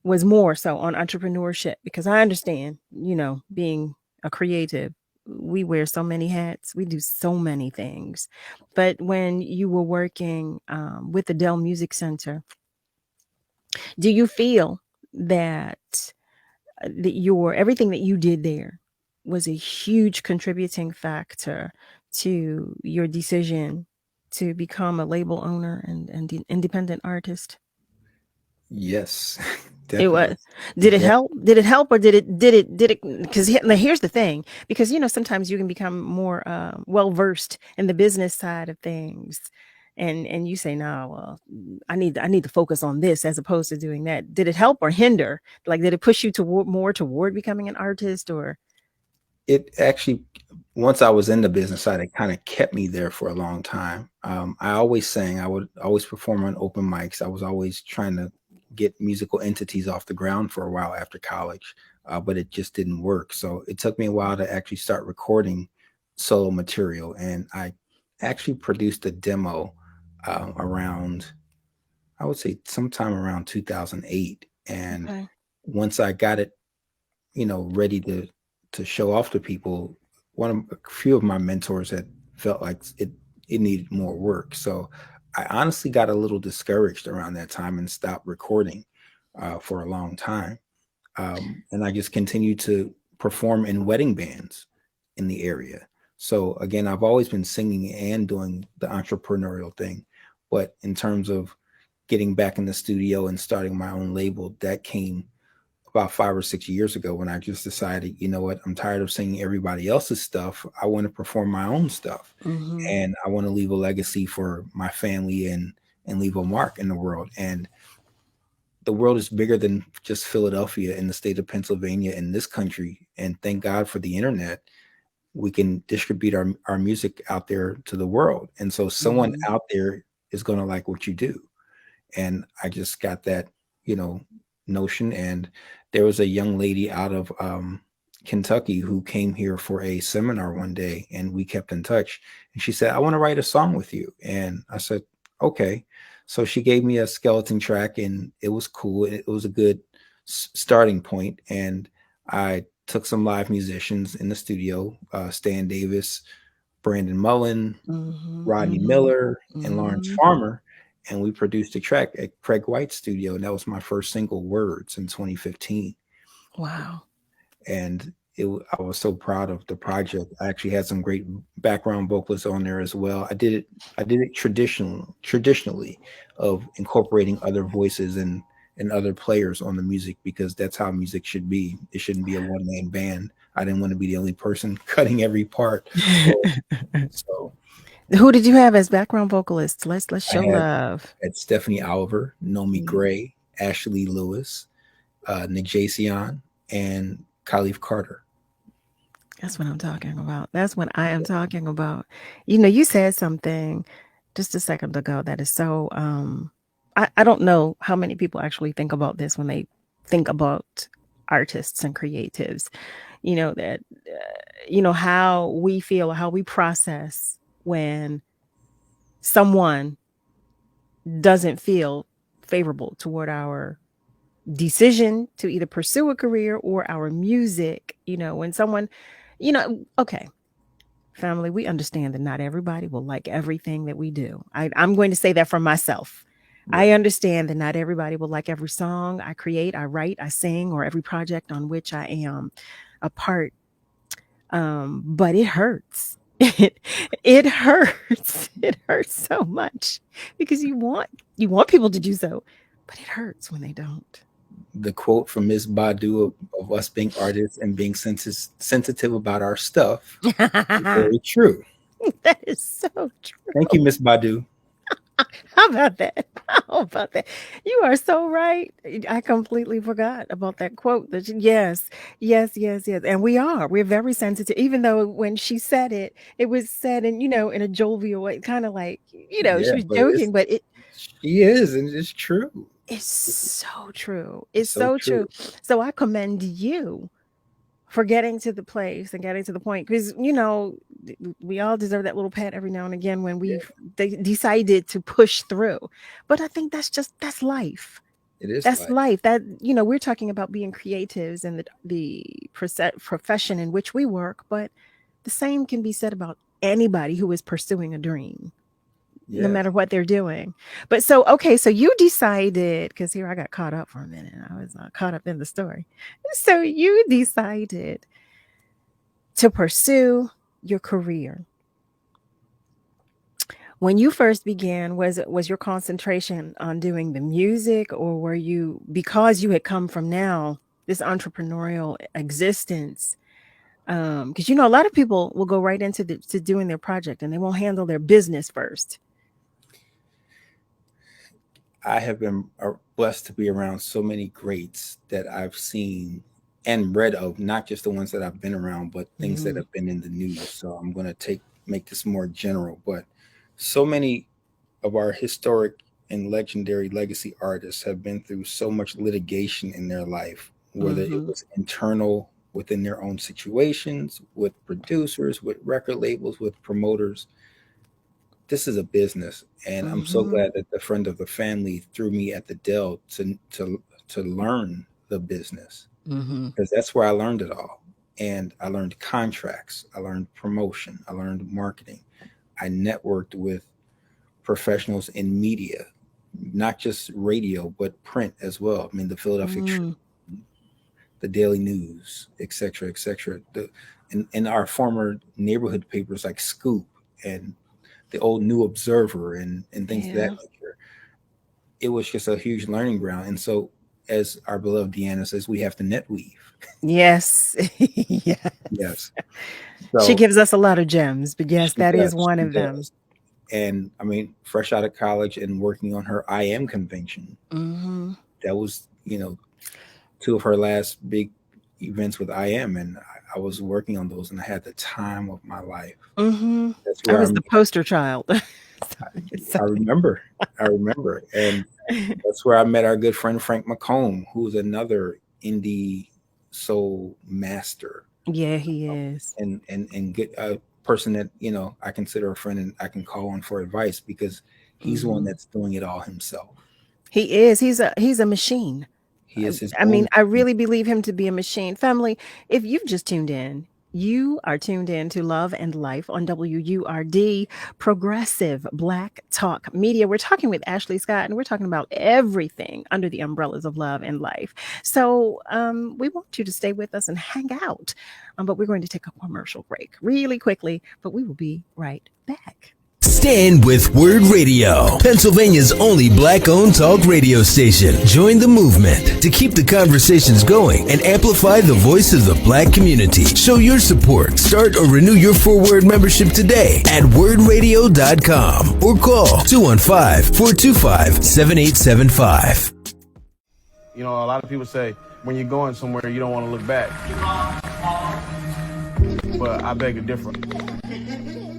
was more so on entrepreneurship, because I understand, you know, being a creative, we wear so many hats, we do so many things. But when you were working with the Dell Music Center, do you feel that everything that you did there was a huge contributing factor to your decision to become a label owner and independent artist? Yes, It was. definitely. Did it Yeah. help? Did it help, or did it? Because here's the thing. Because you know sometimes you can become more well versed in the business side of things, and you say, no, well, I need to focus on this as opposed to doing that. Did it help or hinder? Like, did it push you toward becoming an artist, or? It actually, once I was in the business side, it kind of kept me there for a long time. I always sang. I would always perform on open mics. I was always trying to get musical entities off the ground for a while after college, but it just didn't work. So it took me a while to actually start recording solo material. And I actually produced a demo around, I would say sometime around 2008. And Okay. once I got it, you know, ready to show off to people, a few of my mentors had felt like it needed more work. So I honestly got a little discouraged around that time and stopped recording for a long time. And I just continued to perform in wedding bands in the area. So again, I've always been singing and doing the entrepreneurial thing. But in terms of getting back in the studio and starting my own label, that came about 5 or 6 years ago when I just decided, you know what, I'm tired of singing everybody else's stuff. I want to perform my own stuff. Mhm. And I want to leave a legacy for my family and and leave a mark in the world. And the world is bigger than just Philadelphia and the state of Pennsylvania and this country. And thank God for the internet. We can distribute our music out there to the world. And so someone out there is going to like what you do. And I just got that, notion. And there was a young lady out of Kentucky who came here for a seminar one day, and we kept in touch. And she said, I want to write a song with you. And I said, okay. So she gave me a skeleton track, and it was cool. It was a good starting point. And I took some live musicians in the studio, Stan Davis, Brandon Mullen, Rodney Miller, and Lawrence Farmer. And we produced a track at Craig White's studio. And that was my first single, Words, in 2015. Wow. And I was so proud of the project. I actually had some great background vocalists on there as well. I did it traditionally of incorporating other voices and other players on the music, because that's how music should be. It shouldn't be a one-man band. I didn't want to be the only person cutting every part. So who did you have as background vocalists? Let's show love. At Stephanie Oliver, Nomi Gray, Ashley Lewis, Nick Jason, and Khalif Carter. That's what I'm talking about. That's what I am talking about. You said something just a second ago that is so I don't know how many people actually think about this when they think about artists and creatives. That how we feel, how we process when someone doesn't feel favorable toward our decision to either pursue a career or our music. When someone, okay, family, we understand that not everybody will like everything that we do. I'm going to say that for myself. Right. I understand that not everybody will like every song I create, I write, I sing, or every project on which I am a part. But it hurts. It hurts. It hurts so much because you want people to do so, but it hurts when they don't. The quote from Ms. Badu of us being artists and being sensitive about our stuff is very true. That is so true. Thank you, Ms. Badu. How about that? How about that? You are so right. I completely forgot about that quote. Yes. And we're very sensitive, even though when she said it, it was said in, in a jovial way, kind of like, she was joking, but she is, and it's true. It's so true. It's so true. So I commend you for getting to the place and getting to the point, because we all deserve that little pat every now and again when we decided to push through. But I think that's life. It is. That's life. That we're talking about being creatives and the profession in which we work, but the same can be said about anybody who is pursuing a dream. No matter what they're doing. But so you decided, because here I got caught up for a minute. I was caught up in the story. So you decided to pursue your career. When you first began, was your concentration on doing the music, or were you, because you had come from now this entrepreneurial existence? Because a lot of people will go right into to doing their project and they won't handle their business first. I have been blessed to be around so many greats that I've seen and read of, not just the ones that I've been around, but things that have been in the news. So I'm going to make this more general, but so many of our historic and legendary legacy artists have been through so much litigation in their life, whether it was internal within their own situations, with producers, with record labels, with promoters. This is a business, and I'm so glad that the friend of the family threw me at the Dell to learn the business, because that's where I learned it all. And I learned contracts, I learned promotion, I learned marketing. I networked with professionals in media, not just radio, but print as well. I mean, the Philadelphia Tribune, the Daily News, et cetera, et cetera. In our former neighborhood papers like Scoop and the old New Observer and things of that nature. It was just a huge learning ground. And so, as our beloved Deanna says, we have to net weave. Yes. Yes. So, she gives us a lot of gems, but yes, that is one of them. And I mean, fresh out of college and working on her I Am convention. Mm-hmm. That was, two of her last big events with I Am, and I was working on those, and I had the time of my life. Mm-hmm. That's I where was the poster child. I remember, and that's where I met our good friend Frank McComb, who's another indie soul master. Yeah, he is, and get a person that I consider a friend and I can call on for advice, because he's one that's doing it all himself. He is. He's a machine. He is his I mean, I really believe him to be a machine. Family, if you've just tuned in, you are tuned in to Love and Life on WURD, Progressive Black Talk Media. We're talking with Ashley Scott, and we're talking about everything under the umbrellas of love and life. So we want you to stay with us and hang out. But we're going to take a commercial break really quickly, but we will be right back. Stand with WURD Radio, Pennsylvania's only black-owned talk radio station. Join the movement to keep the conversations going and amplify the voice of the black community. Show your support. Start or renew your WURD membership today at WURDradio.com or call 215-425-7875. A lot of people say when you're going somewhere, you don't want to look back. But I beg to differ.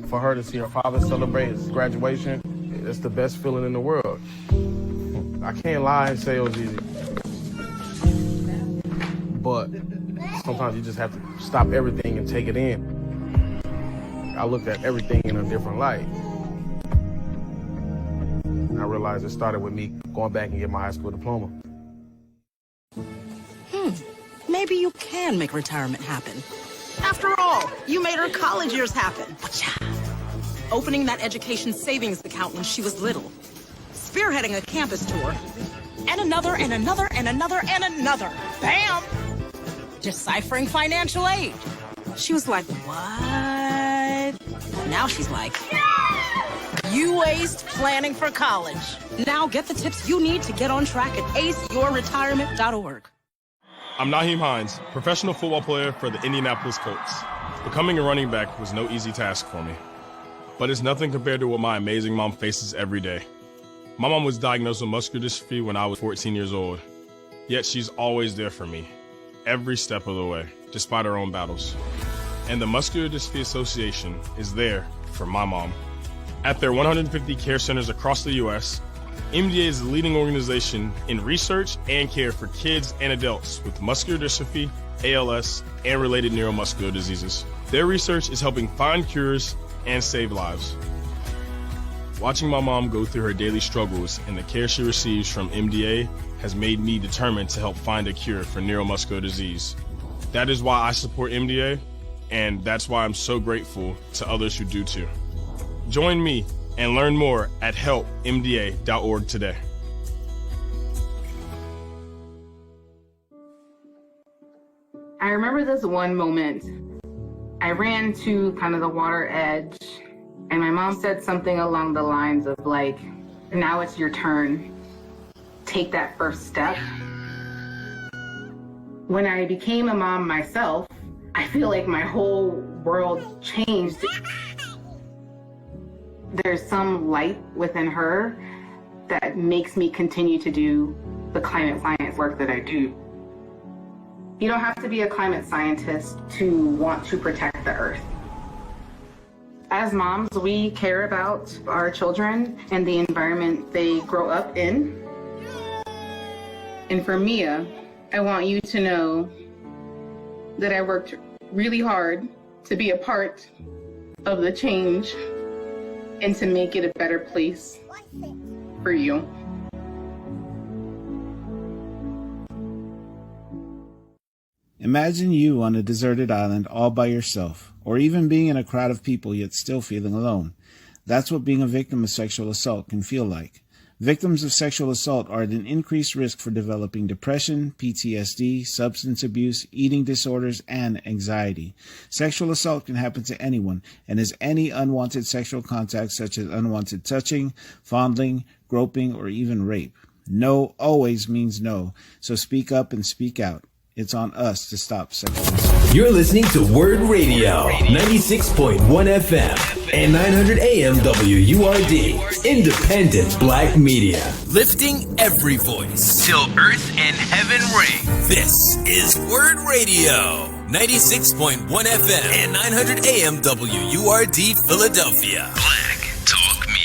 For her to see her father celebrate his graduation, it's the best feeling in the world. I can't lie and say it was easy. But sometimes you just have to stop everything and take it in. I looked at everything in a different light. And I realized it started with me going back and getting my high school diploma. Maybe you can make retirement happen. After all, you made her college years happen. Opening that education savings account when she was little. Spearheading a campus tour. And another, and another, and another, and another. Bam! Deciphering financial aid. She was like, what? Now she's like, you waste planning for college. Now get the tips you need to get on track at aceyourretirement.org. I'm Naheem Hines, professional football player for the Indianapolis Colts. Becoming a running back was no easy task for me, but it's nothing compared to what my amazing mom faces every day. My mom was diagnosed with muscular dystrophy when I was 14 years old, yet she's always there for me, every step of the way, despite her own battles. And the Muscular Dystrophy Association is there for my mom. At their 150 care centers across the U.S., MDA is the leading organization in research and care for kids and adults with muscular dystrophy, ALS, and related neuromuscular diseases. Their research is helping find cures and save lives. Watching my mom go through her daily struggles and the care she receives from MDA has made me determined to help find a cure for neuromuscular disease. That is why I support MDA, and that's why I'm so grateful to others who do too. Join me and learn more at helpmda.org today. I remember this one moment. I ran to kind of the water edge, and my mom said something along the lines of like, now it's your turn. Take that first step. When I became a mom myself, I feel like my whole world changed. There's some light within her that makes me continue to do the climate science work that I do. You don't have to be a climate scientist to want to protect the earth. As moms, we care about our children and the environment they grow up in. And for Mia, I want you to know that I worked really hard to be a part of the change and to make it a better place for you. Imagine you on a deserted island all by yourself, or even being in a crowd of people yet still feeling alone. That's what being a victim of sexual assault can feel like. Victims of sexual assault are at an increased risk for developing depression, PTSD, substance abuse, eating disorders, and anxiety. Sexual assault can happen to anyone and is any unwanted sexual contact such as unwanted touching, fondling, groping, or even rape. No always means no, so speak up and speak out. It's on us to stop sexual assault. You're listening to WURD Radio, 96.1 FM. and 900 AM WURD. Independent Black Media. Lifting every voice. Till earth and heaven ring. This is WURD Radio. 96.1 FM and 900 AM WURD Philadelphia. Black Talk Media.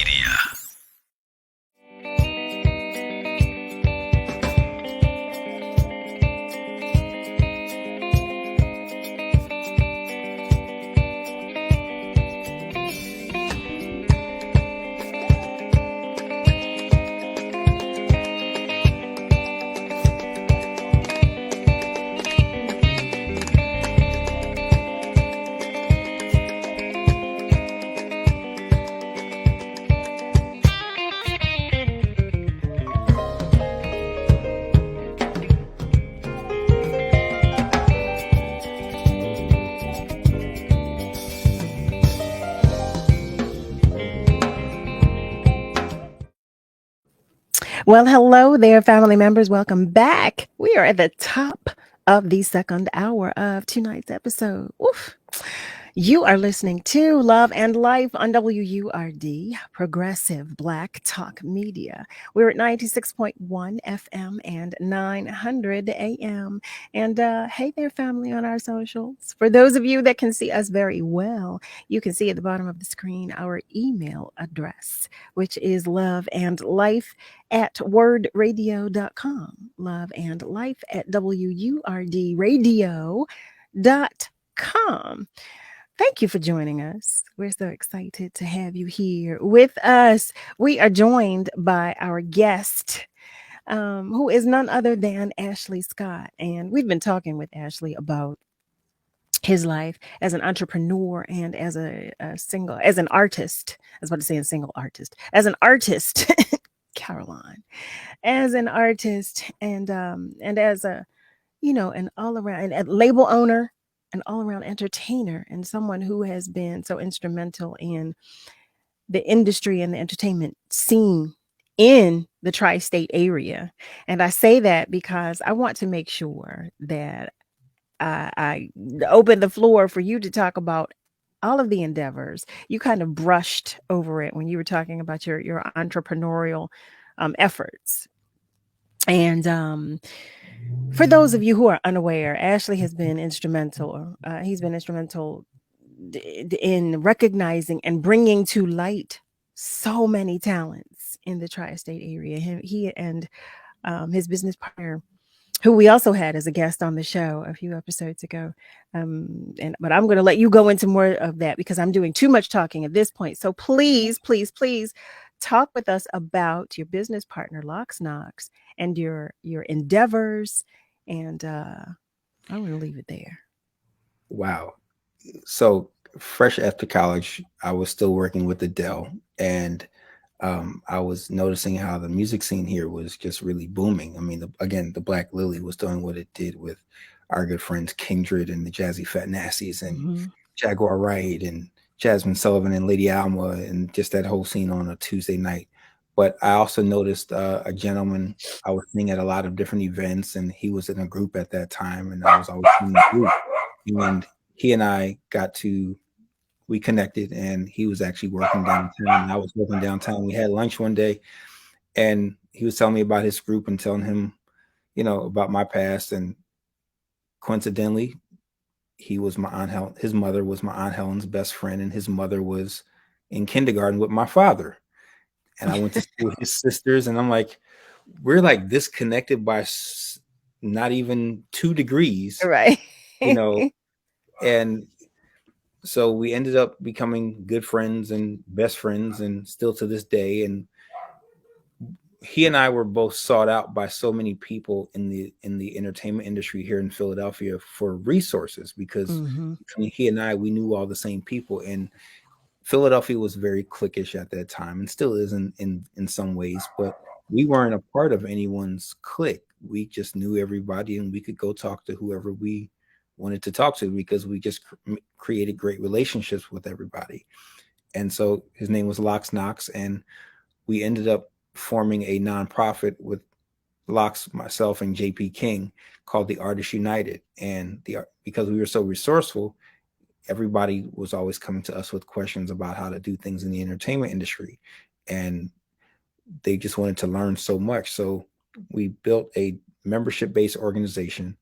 Well, hello there, family members. Welcome back. We are at the top of the second hour of tonight's episode. Oof. You are listening to Love and Life on WURD, Progressive Black Talk Media. We're at 96.1 FM and 900 AM. And hey there, family, on our socials. For those of you that can see us very well, you can see at the bottom of the screen our email address, which is loveandlife@wordradio.com. loveandlife@WURDradio.com. Thank you for joining us. We're so excited to have you here with us. We are joined by our guest, who is none other than Ashley Scott. And we've been talking with Ashley about his life as an entrepreneur and as as an artist. I was about to say a single artist. As an artist, Caroline, as an artist and as an all around and a label owner, an all-around entertainer, and someone who has been so instrumental in the industry and the entertainment scene in the tri-state area. And I say that because I want to make sure that I open the floor for you to talk about all of the endeavors. You kind of brushed over it when you were talking about your entrepreneurial efforts. And for those of you who are unaware, Ashley has been instrumental. He's been instrumental in recognizing and bringing to light so many talents in the tri-state area. He and his business partner, who we also had as a guest on the show a few episodes ago. But I'm going to let you go into more of that because I'm doing too much talking at this point. So please, please, please talk with us about your business partner, Locks Knox, and your endeavors. And I'm going to leave it there. Wow. So fresh after college, I was still working with Adele, and I was noticing how the music scene here was just really booming. I mean, the Black Lily was doing what it did with our good friends Kindred and the Jazzy Fat Nassies and Jaguar Wright and Jasmine Sullivan and Lady Alma and just that whole scene on a Tuesday night. But I also noticed a gentleman I was seeing at a lot of different events, and he was in a group at that time, and I was always in the group. And he and I we connected, and he was actually working downtown, and I was working downtown. We had lunch one day, and he was telling me about his group and telling him, about my past. And coincidentally, he was my Aunt Helen. His mother was my Aunt Helen's best friend, and his mother was in kindergarten with my father. And I went to school with his sisters, and I'm like, we're like disconnected by not even 2 degrees, right? And so we ended up becoming good friends and best friends, and still to this day. And he and I were both sought out by so many people in the entertainment industry here in Philadelphia for resources, because he and I, we knew all the same people. And Philadelphia was very cliquish at that time, and still is in some ways, but we weren't a part of anyone's clique. We just knew everybody, and we could go talk to whoever we wanted to talk to because we just created great relationships with everybody. And so his name was Locks Knox, and we ended up forming a nonprofit with Locks, myself, and JP King called the Artists United. And because we were so resourceful, everybody was always coming to us with questions about how to do things in the entertainment industry. And they just wanted to learn so much. So we built a membership-based organization,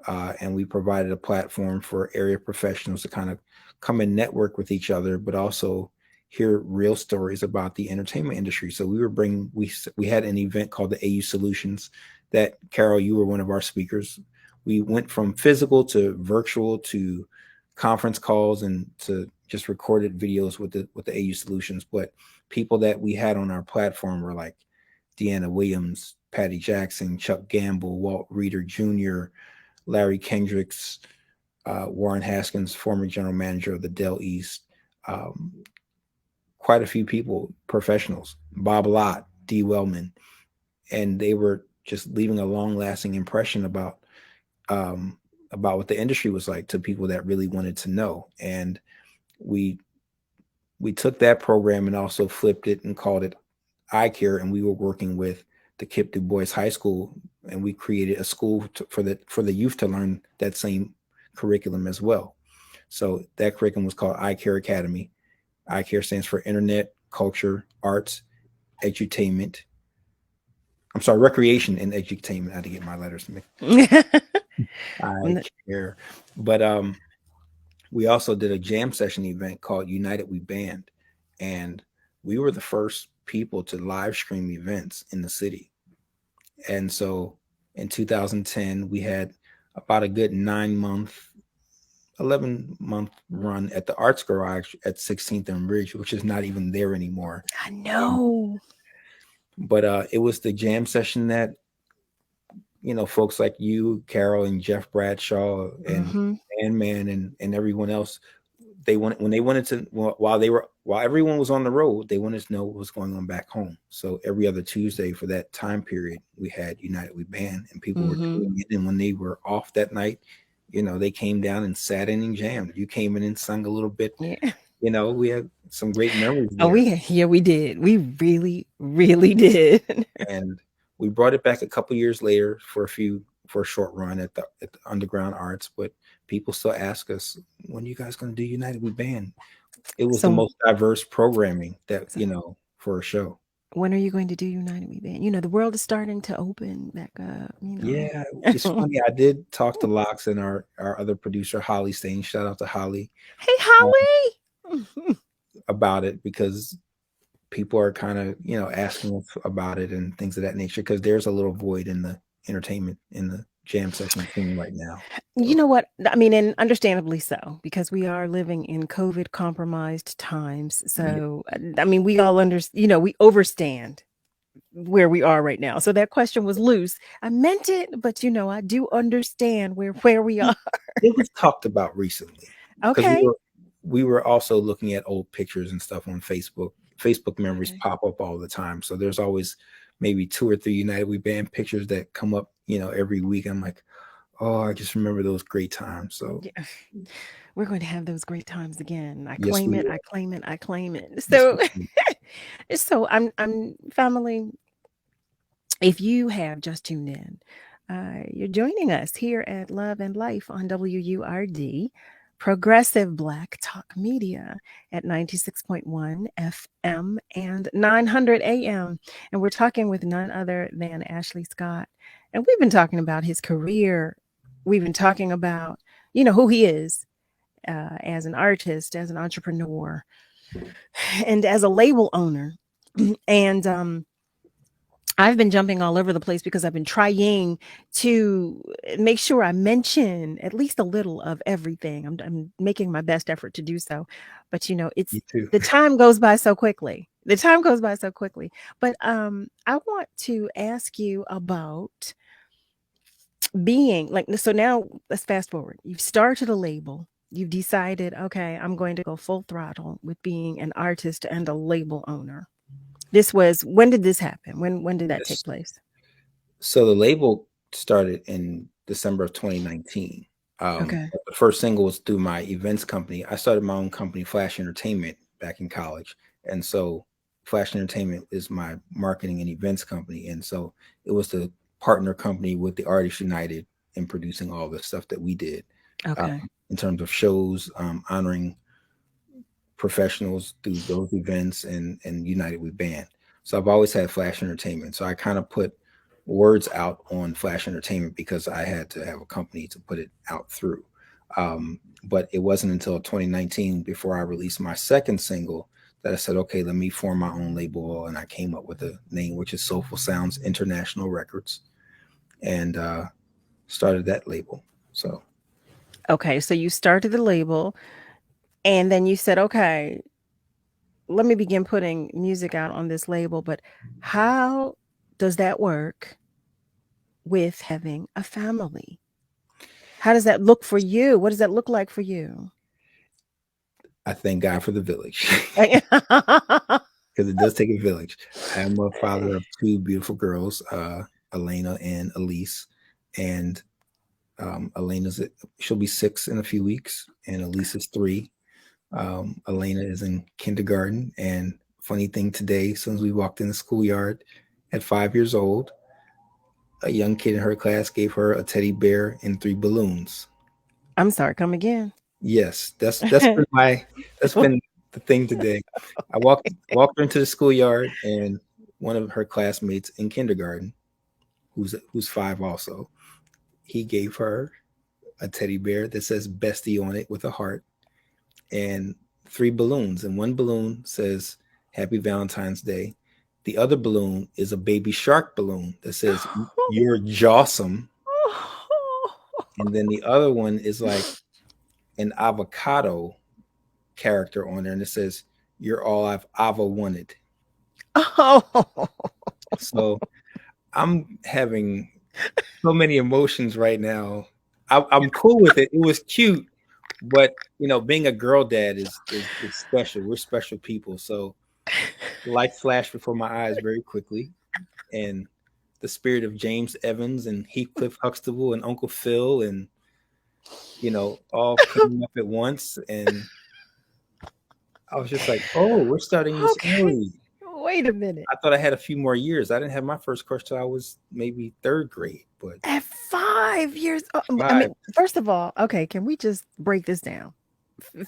and we provided a platform for area professionals to kind of come and network with each other, but also hear real stories about the entertainment industry. So we had an event called the AU Solutions that, Carol, you were one of our speakers. We went from physical to virtual to conference calls and to just recorded videos with the AU Solutions. But people that we had on our platform were like Deanna Williams, Patty Jackson, Chuck Gamble, Walt Reeder Jr., Larry Kendricks, Warren Haskins, former general manager of the Dell East, quite a few people, professionals, Bob Lott, Dee Wellman, and they were just leaving a long-lasting impression about what the industry was like to people that really wanted to know. And we took that program and also flipped it and called it iCare, and we were working with the Kip Du Bois High School, and we created a school for the youth to learn that same curriculum as well. So that curriculum was called iCare Academy. iCare stands for Internet, Culture, Arts, Edutainment. I'm sorry, Recreation and Edutainment. I had to get my letters mixed. iCare. But we also did a jam session event called United We Band, and we were the first people to live stream events in the city. And so in 2010, we had about a good 11-month run at the Arts Garage at 16th and Ridge, which is not even there anymore. I know. But it was the jam session that, folks like you, Carol, and Jeff Bradshaw, and Man, and everyone else, while everyone was on the road, they wanted to know what was going on back home. So every other Tuesday for that time period, we had United We Band, and people were tuning in. And when they were off that night, they came down and sat in and jammed. You came in and sung a little bit. Yeah. We had some great memories there. We did. We really, really did. And we brought it back a couple years later for a short run at the Underground Arts, but people still ask us, when are you guys going to do United We Band? It was the most diverse programming that, for a show. When are you going to do United We Band? The world is starting to open back up. Yeah, it's funny. I did talk to Locks and our other producer, Holly Stain. Shout out to Holly. Hey, Holly. About it, because people are kind of, asking us about it and things of that nature, because there's a little void in the entertainment, in the jam session scene right now. You know what? I mean, and understandably so, because we are living in COVID compromised times. So, I mean, we all we overstand where we are right now. So that question was loose. I meant it, but I do understand where we are. It was talked about recently. Okay. We were also looking at old pictures and stuff on Facebook. Facebook memories pop up all the time. So there's always maybe 2 or 3 United We Band pictures that come up, every week. I'm like, oh, I just remember those great times. So yeah. We're going to have those great times again. I claim it. So, so I'm family. If you have just tuned in, you're joining us here at Love and Life on WURD, Progressive Black Talk Media at 96.1 FM and 900 AM. And we're talking with none other than Ashley Scott. And we've been talking about his career. We've been talking about, who he is as an artist, as an entrepreneur, and as a label owner. And I've been jumping all over the place because I've been trying to make sure I mention at least a little of everything. I'm making my best effort to do so. But, it's the time goes by so quickly. But I want to ask you about being so now let's fast forward. You've started a label. You've decided, okay, I'm going to go full throttle with being an artist and a label owner. When did this happen? When did that take place? So the label started in December of 2019. Okay. The first single was through my events company. I started my own company, Flash Entertainment, back in college. And so Flash Entertainment is my marketing and events company. And so it was the partner company with the Artists United in producing all the stuff that we did. Okay. in terms of shows, honoring professionals through those events, and United We Band. So I've always had Flash Entertainment. So I kind of put words out on Flash Entertainment because I had to have a company to put it out through. But it wasn't until 2019 before I released my second single that I said, okay, let me form my own label. And I came up with a name, which is Soulful Sounds International Records, and started that label. So, Okay. So you started the label and then you said, okay, let me begin putting music out on this label. But how does that work with having a family? How does that look for you? What does that look like for you? I thank God for the village. Because it does take a village. I am a father of two beautiful girls, Elena and Elise. And she'll be 6 in a few weeks, and Elise is 3. Elena is in kindergarten. And funny thing today, as soon as we walked in the schoolyard at 5 years old, a young kid in her class gave her a teddy bear and 3 balloons. I'm sorry, come again. Yes, that's been the thing today. I walked her into the schoolyard, and one of her classmates in kindergarten, who's 5 also, he gave her a teddy bear that says bestie on it with a heart, and 3 balloons. And one balloon says Happy Valentine's Day. The other balloon is a baby shark balloon that says you're jawsome. And then the other one is like an avocado character on there, and it says you're all I've ever wanted. Oh, so I'm having so many emotions right now. I'm cool with it. It was cute, but being a girl dad is special. We're special people. So light flashed before my eyes very quickly, and the spirit of James Evans and Heathcliff Huxtable and Uncle Phil and all came up at once, and I was just like, oh, we're starting this early. Wait a minute. I thought I had a few more years. I didn't have my first crush till I was maybe 3rd grade. But at 5 years, I mean, first of all, okay, can we just break this down?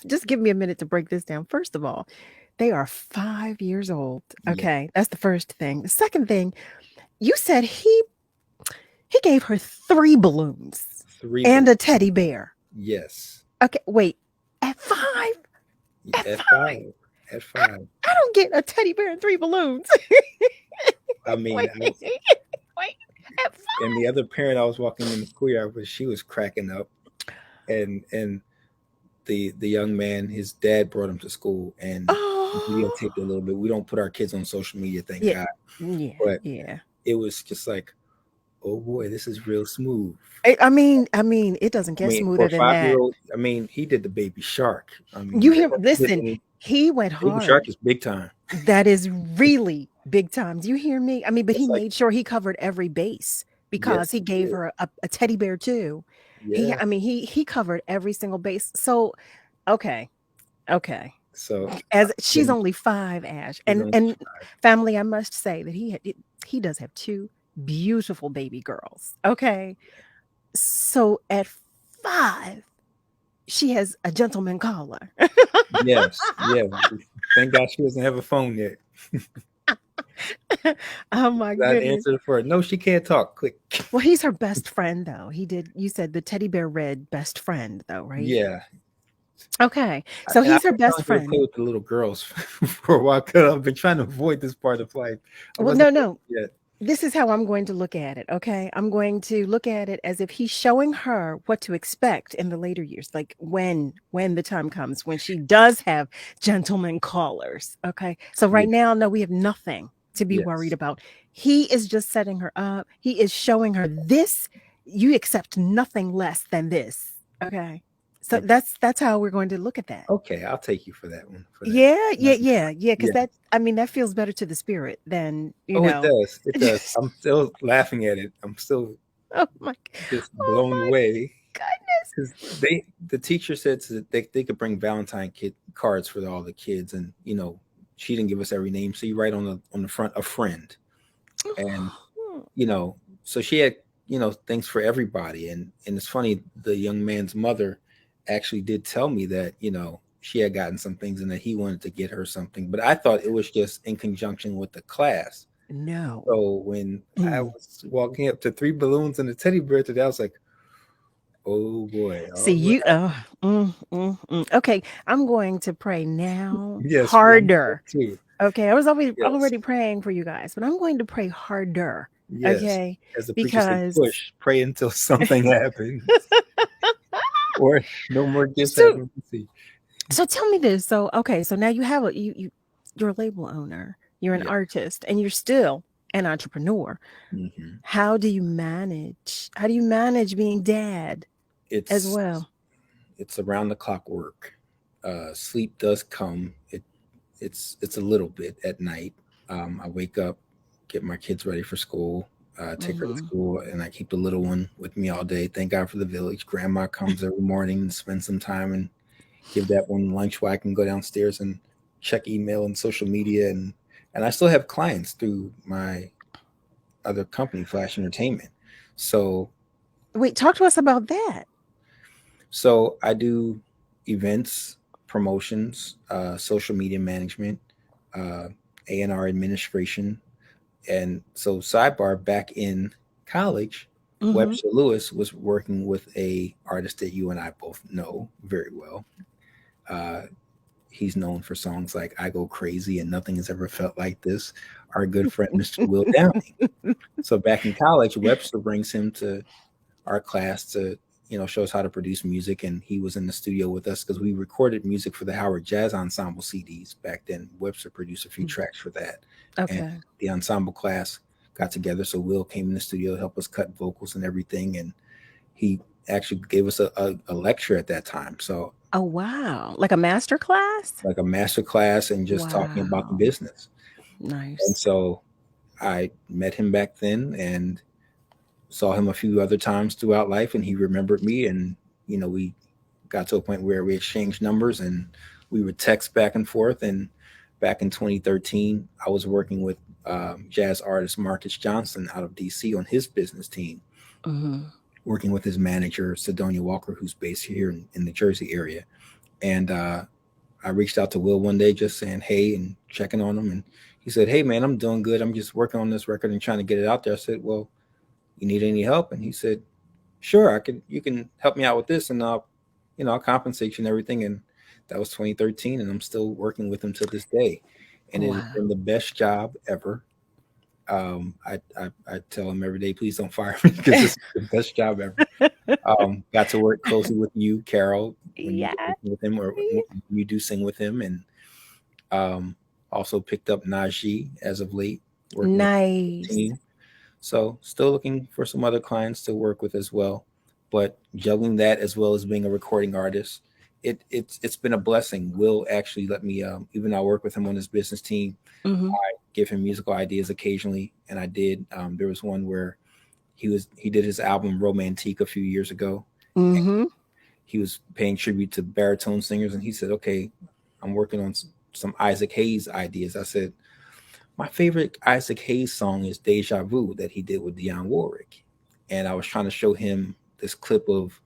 Just give me a minute to break this down. First of all, they are 5 years old. Okay, that's the first thing. The second thing, you said he gave her 3 balloons and a teddy bear. Yes. Okay, wait. At 5? At 5. At 5. I don't get a teddy bear and 3 balloons. I mean, wait, at 5? And the other parent I was walking in the schoolyard with, she was cracking up, and the young man, his dad brought him to school and videotaped a little bit. We don't put our kids on social media, thank God. Yeah, but yeah. It was just like, oh boy, this is real smooth. I mean, it doesn't get smoother than that. I mean, he did the baby shark. I mean, you hear? Listen, he went hard. Baby shark is big time. That is really big time. Do you hear me? I mean, but he made sure he covered every base because he gave her a teddy bear too. Yeah. He covered every single base. So, okay. So as she's only 5, Ash, and family, I must say that he does have 2 beautiful baby girls. Okay. So at 5, she has a gentleman caller. Yes. Thank God she doesn't have a phone yet. Oh my goodness. I answered for her. No, she can't talk. Click. Well, he's her best friend, though. You said the teddy bear read best friend, though, right? Yeah. Okay. So he's her best friend. Play with the little girls for a while because I've been trying to avoid this part of life. Well, no. This is how I'm going to look at it. Okay. I'm going to look at it as if he's showing her what to expect in the later years, like when the time comes when she does have gentleman callers. Okay. So right now, no, we have nothing to be worried about. He is just setting her up. He is showing her this. You accept nothing less than this. Okay. So that's how we're going to look at that. Okay, I'll take you for that one. Yeah. Because that feels better to the spirit than It does. I'm still laughing at it. I'm still just blown away. Goodness. The teacher said they could bring Valentine cards for all the kids, and she didn't give us every name, so you write on the front a friend, and so she had things for everybody, and it's funny, the young man's mother actually did tell me that, she had gotten some things and that he wanted to get her something, but I thought it was just in conjunction with the class. No. So when I was walking up to 3 balloons and a teddy bear today, I was like, oh boy. See, you. Okay, I'm going to pray now Yes, harder. too. Okay, I was Yes. already praying for you guys, but I'm going to pray harder. Yes. Okay, As the preacher said, because push, pray until something happens. Or no more gifts So- haven't received. So tell me this. So okay, so now you have you're a label owner, you're an artist, and you're still an entrepreneur. Mhm. How do you manage? How do you manage being dad as well? It's around the clock work. Sleep does come. It's a little bit at night. I wake up, get my kids ready for school, take her to school, and I keep the little one with me all day. Thank God for the village. Grandma comes every morning and spends some time and give that one lunch while I can go downstairs and check email and social media, and I still have clients through my other company, Flash Entertainment. So Wait, talk to us about that. So I do events, promotions, social media management, A&R administration. And so sidebar, back in college, Webster Lewis was working with a artist that you and I both know very well. He's known for songs like I Go Crazy and Nothing Has Ever Felt Like This, our good friend, Mr. Will Downing. So back in college, Webster brings him to our class to show us how to produce music, and he was in the studio with us because we recorded music for the Howard Jazz Ensemble CDs back then. Webster produced a few tracks for that. Okay. And the ensemble class got together, so Will came in the studio to help us cut vocals and everything, and he actually gave us a lecture at that time. So Oh wow, like a master class? like a master class and just talking about the business. Nice. And so I met him back then and saw him a few other times throughout life, and he remembered me, and we got to a point where we exchanged numbers and we would text back and forth. And back in 2013, I was working with jazz artist Marcus Johnson out of DC on his business team, working with his manager Sidonia Walker, who's based here in the Jersey area. And I reached out to Will one day just saying hey and checking on him, and he said, hey man, I'm doing good, I'm just working on this record and trying to get it out there. I said, well, you need any help? And he said, sure, you can help me out with this, and I'll compensate you and everything. And that was 2013, and I'm still working with him to this day. And it's been the best job ever. I tell him every day, please don't fire me because it's the best job ever. Got to work closely with you, Carol, when you sing with him, or when you do sing with him, and also picked up Najee as of late. Nice. So still looking for some other clients to work with as well, but juggling that as well as being a recording artist, it's been a blessing. Will actually let me, even though I work with him on his business team, I give him musical ideas occasionally, and I did. There was one where he did his album Romantique a few years ago. He was paying tribute to baritone singers, and he said, okay, I'm working on some Isaac Hayes ideas. I said, my favorite Isaac Hayes song is Deja Vu that he did with Dionne Warwick. And I was trying to show him this clip of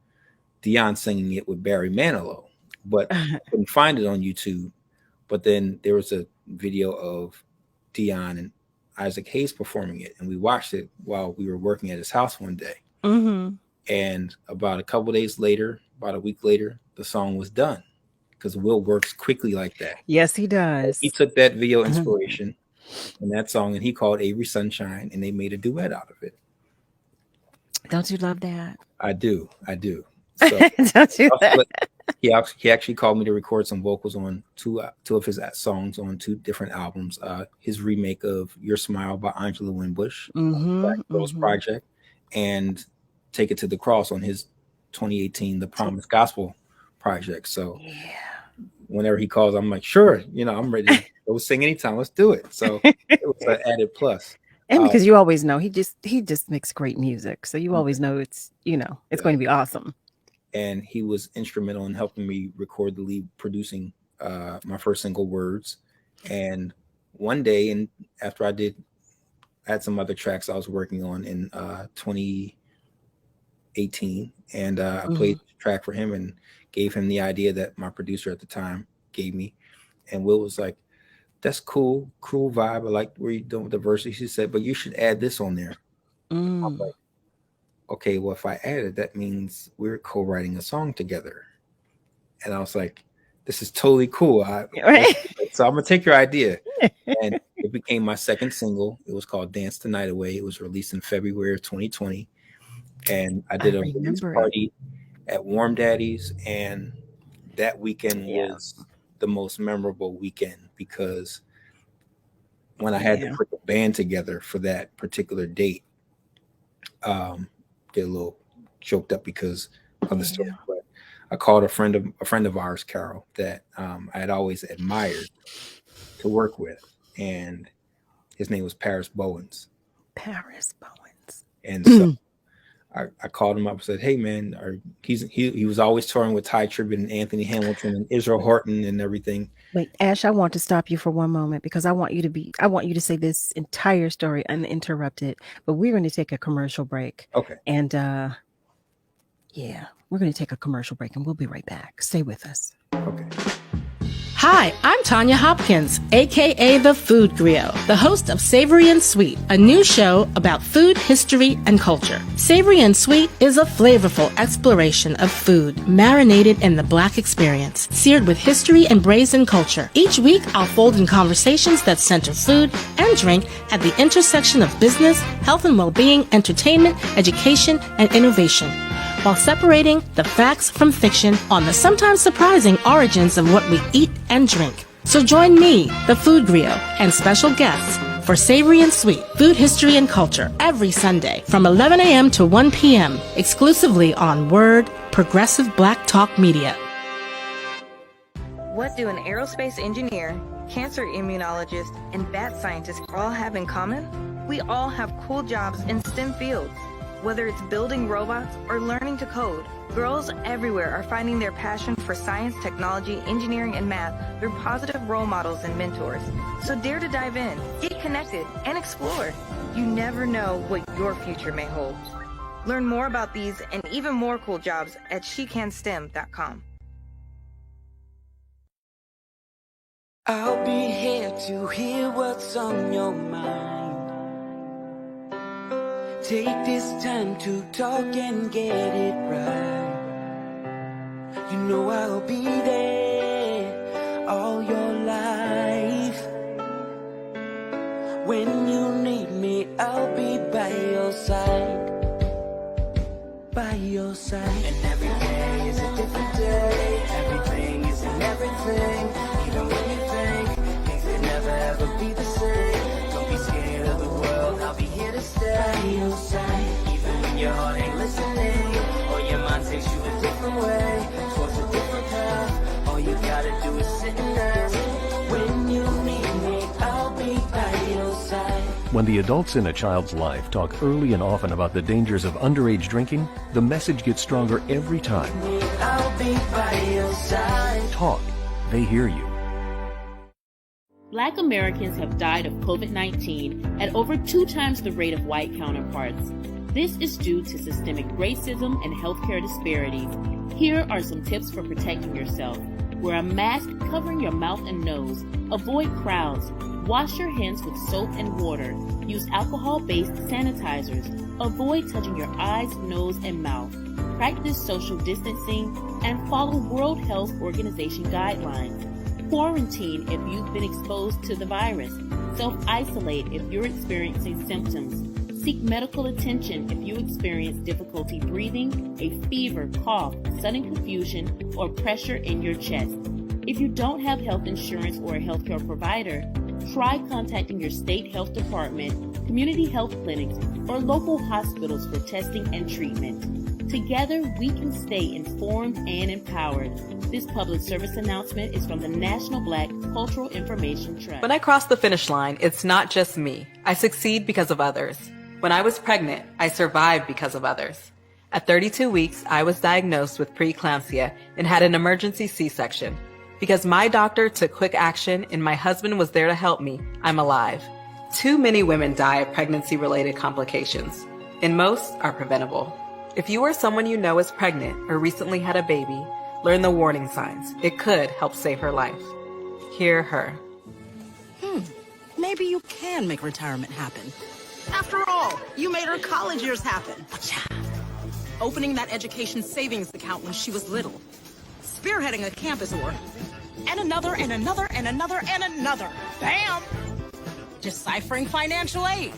Dionne singing it with Barry Manilow, but I couldn't find it on YouTube. But then there was a video of Dionne and Isaac Hayes performing it, and we watched it while we were working at his house one day. And about a week later, the song was done, because Will works quickly like that. Yes, he does. He took that video inspiration and that song, and he called Avery Sunshine, and they made a duet out of it. Don't you love that? I do. So Don't you? he actually called me to record some vocals on two of his songs on 2 different albums. His remake of Your Smile by Angela Winbush, Black Girls Project, and Take It to the Cross on his 2018 The Promise Gospel Project. So whenever he calls, I'm like, sure, I'm ready to go sing anytime. Let's do it. So it was an added plus. And because you always know he just makes great music, so you always know it's going to be awesome. And he was instrumental in helping me record the lead producing my first single, Words. And one day, and after I had some other tracks I was working on in 2018, 18, and I played the track for him and gave him the idea that my producer at the time gave me. And Will was like, "That's cool vibe. I like where you're doing with the verses." She said, "But you should add this on there." I'm like, "Okay, well, if I add it, that means we're co-writing a song together." And I was like, "This is totally cool." So I'm gonna take your idea. And it became my second single. It was called "Dance the Night Away." It was released in February of 2020. And I did a release party at Warm Daddy's, and that weekend was the most memorable weekend because when I had to put the band together for that particular date, get a little choked up because of the story. But I called a friend of ours, Carol, that I had always admired to work with, and his name was Paris Bowens. And so I called him up and said, "Hey man, he was always touring with Ty Tribbett and Anthony Hamilton and Israel Horton and everything." Wait, Ash, I want to stop you for one moment because I want you to say this entire story uninterrupted, but we're going to take a commercial break. Okay. And we're going to take a commercial break and we'll be right back. Stay with us. Okay. Hi, I'm Tanya Hopkins, aka the Food Griot, the host of Savory and Sweet, a new show about food, history, and culture. Savory and Sweet is a flavorful exploration of food, marinated in the Black experience, seared with history and brazen culture. Each week, I'll fold in conversations that center food and drink at the intersection of business, health and well-being, entertainment, education, and innovation, while separating the facts from fiction on the sometimes surprising origins of what we eat and drink. So join me, the Food Griot, and special guests for Savory and Sweet, Food, History, and Culture every Sunday from 11 a.m. to 1 p.m. exclusively on WURD, Progressive Black Talk Media. What do an aerospace engineer, cancer immunologist, and bat scientist all have in common? We all have cool jobs in STEM fields. Whether it's building robots or learning to code, girls everywhere are finding their passion for science, technology, engineering, and math through positive role models and mentors. So dare to dive in, get connected, and explore. You never know what your future may hold. Learn more about these and even more cool jobs at shecanstem.com. I'll be here to hear what's on your mind. Take this time to talk and get it right. You know I'll be there all your life. When you need me, I'll be by your side. By your side. And every day is a different day. Everything is in everything. Even when you think things could never ever be the same. Don't be scared of the world, I'll be here to stay. By your side. Even when your heart ain't listening, or your mind takes you a different way, towards a different path. All you gotta do is sit and ask. When you need me, I'll be by your side. When the adults in a child's life talk early and often about the dangers of underage drinking, the message gets stronger every time. I'll be by your side. Talk. They hear you. Black Americans have died of COVID-19 at over 2 times the rate of white counterparts. This is due to systemic racism and healthcare disparities. Here are some tips for protecting yourself. Wear a mask covering your mouth and nose. Avoid crowds. Wash your hands with soap and water. Use alcohol-based sanitizers. Avoid touching your eyes, nose, and mouth. Practice social distancing and follow World Health Organization guidelines. Quarantine if you've been exposed to the virus. Self-isolate if you're experiencing symptoms. Seek medical attention if you experience difficulty breathing, a fever, cough, sudden confusion, or pressure in your chest. If you don't have health insurance or a healthcare provider, try contacting your state health department, community health clinics, or local hospitals for testing and treatment. Together, we can stay informed and empowered. This public service announcement is from the National Black Cultural Information Trust. When I cross the finish line, it's not just me. I succeed because of others. When I was pregnant, I survived because of others. At 32 weeks, I was diagnosed with preeclampsia and had an emergency C-section. Because my doctor took quick action and my husband was there to help me, I'm alive. Too many women die of pregnancy-related complications, and most are preventable. If you or someone you know is pregnant or recently had a baby, learn the warning signs. It could help save her life. Hear her. Maybe you can make retirement happen. After all, you made her college years happen. Opening that education savings account when she was little. Spearheading a campus war. And another, and another, and another, and another. Bam! Deciphering financial aid.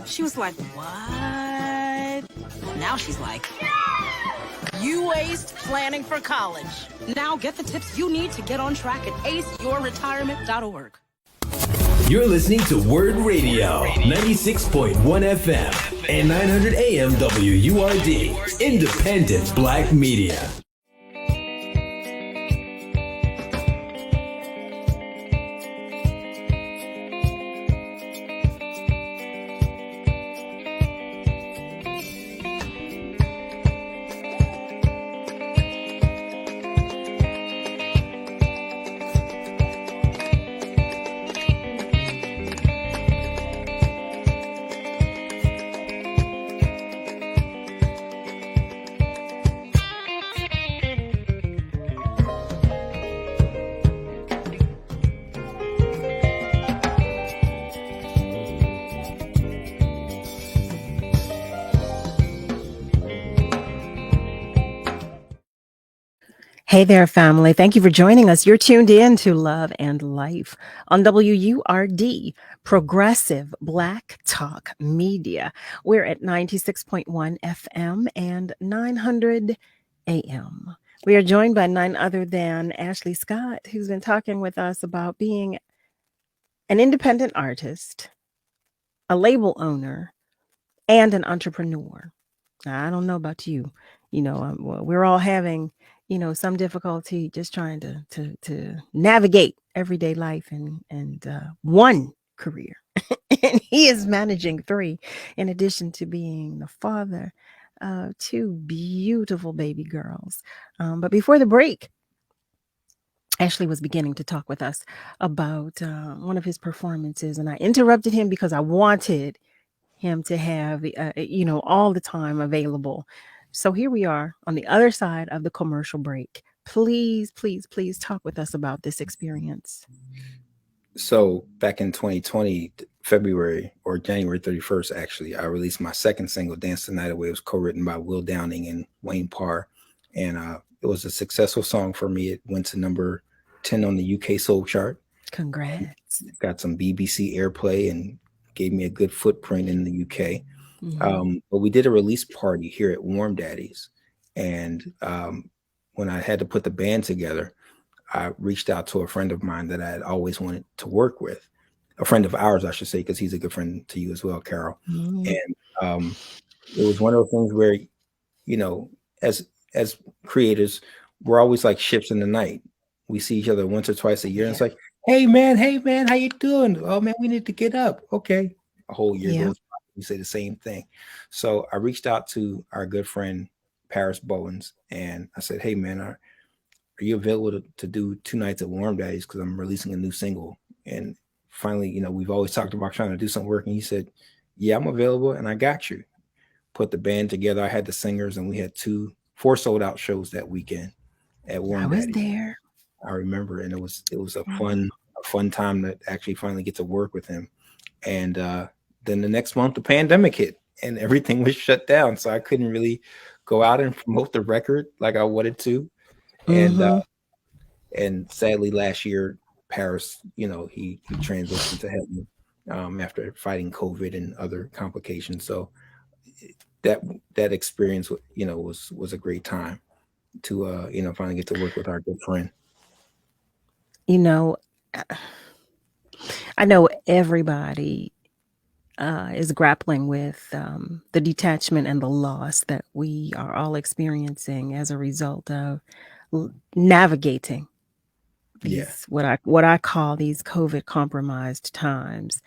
She was like, what? Now she's like, you aced planning for college. Now get the tips you need to get on track at aceyourretirement.org. You're listening to WURD Radio, 96.1 FM and 900 AM WURD, independent Black media. Hey there, family. Thank you for joining us. You're tuned in to Love and Life on WURD, Progressive Black Talk Media. We're at 96.1 FM and 900 AM. We are joined by none other than Ashley Scott, who's been talking with us about being an independent artist, a label owner, and an entrepreneur. Now, I don't know about you. We're all having some difficulty just trying to navigate everyday life and one career. And he is managing three, in addition to being the father of two beautiful baby girls. But before the break, Ashley was beginning to talk with us about one of his performances, and I interrupted him because I wanted him to have, all the time available. So here we are on the other side of the commercial break. Please, please, please talk with us about this experience. So back in 2020, February or January 31st, actually, I released my second single, Dance the Night Away. It was co-written by Will Downing and Wayne Parr. And it was a successful song for me. It went to number 10 on the UK Soul Chart. Congrats. Got some BBC airplay and gave me a good footprint in the UK. Mm-hmm. But we did a release party here at Warm Daddy's. And when I had to put the band together, I reached out to a friend of mine that I had always wanted to work with. A friend of ours, I should say, because he's a good friend to you as well, Carol. Mm-hmm. And it was one of those things where, as creators, we're always like ships in the night. We see each other once or twice a year. Yeah. And it's like, hey, man, how you doing? Oh, man, we need to get up. Okay. A whole year goes by. We say the same thing. So I reached out to our good friend, Paris Bowens, and I said, hey, man, are you available to do 2 nights at Warm Daddy's? Because I'm releasing a new single. And finally, we've always talked about trying to do some work. And he said, yeah, I'm available and I got you. Put the band together. I had the singers and we had 4 sold out shows that weekend at Warm Daddy's. I was there. I remember. And it was a fun time to actually finally get to work with him. And then the next month, the pandemic hit and everything was shut down. So I couldn't really go out and promote the record like I wanted to. Mm-hmm. And sadly, last year, Paris, he transitioned to heaven after fighting COVID and other complications. So that experience, was a great time to, finally get to work with our good friend. I know everybody is grappling with the detachment and the loss that we are all experiencing as a result of navigating these what I call these COVID compromised times.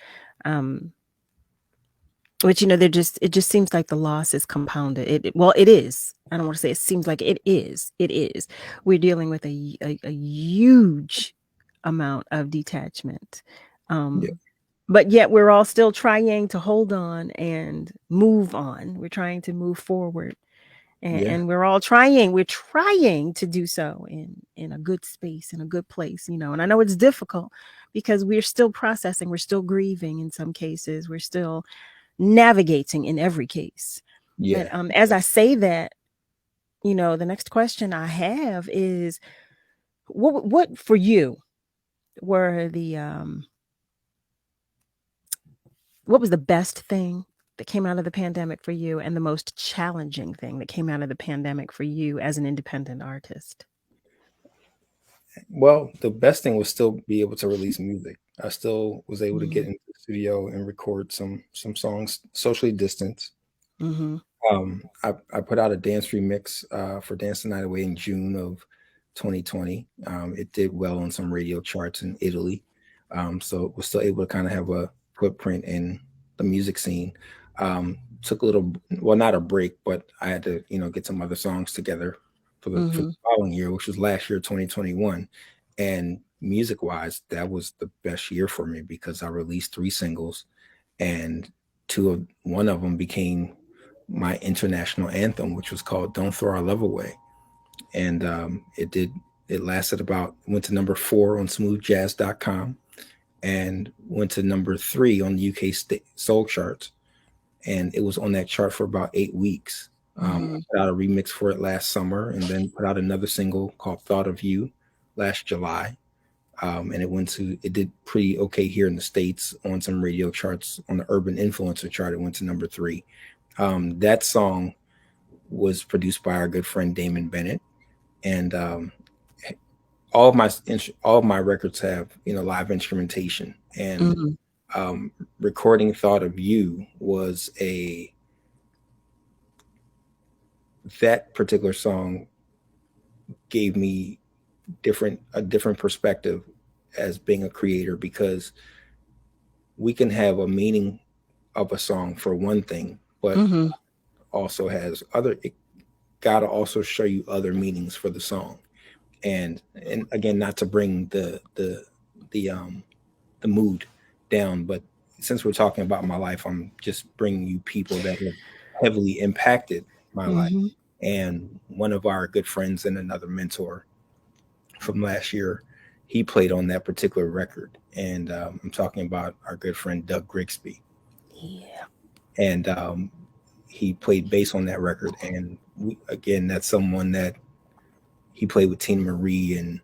Which it just seems like the loss is compounded. It is. I don't want to say it seems like it is. It is. We're dealing with a huge amount of detachment. But yet we're all still trying to hold on and move on. We're trying to move forward. And we're all trying. We're trying to do so in a good space, in a good place, you know. And I know it's difficult because we're still processing. We're still grieving in some cases. We're still navigating in every case. Yeah. But as I say that, you know, the next question I have is, what for you were the what was the best thing that came out of the pandemic for you, and the most challenging thing that came out of the pandemic for you as an independent artist? Well, the best thing was still be able to release music. I still was able to get Mm-hmm. into the studio and record some songs socially distanced. Mm-hmm. I put out a dance remix for Dance the Night Away in June of 2020. It did well on some radio charts in Italy. So we're still able to kind of have a footprint in the music scene. Took a little, well, not a break, but I had to, you know, get some other songs together for the following year, which was last year, 2021. And music wise, that was the best year for me because I released 3 singles, and one of them became my international anthem, which was called "Don't Throw Our Love Away." And it lasted went to number 4 on smoothjazz.com and went to number 3 on the UK soul charts. And it was on that chart for about 8 weeks. I put out a remix for it last summer, and then put out another single called "Thought of You" last July. And it did pretty okay here in the States on some radio charts. On the Urban Influencer chart, it went to number 3. That song was produced by our good friend Damon Bennett, and all of my records have, you know, live instrumentation. And recording "Thought of You" was that particular song gave me a different perspective as being a creator, because we can have a meaning of a song for one thing, but also has it gotta also show you other meanings for the song. And again, not to bring the mood down, but since we're talking about my life, I'm just bringing you people that have heavily impacted my life. And one of our good friends and another mentor from last year, he played on that particular record. And I'm talking about our good friend Doug Grigsby. Yeah. And he played bass on that record. And again, that's someone that he played with Tina Marie and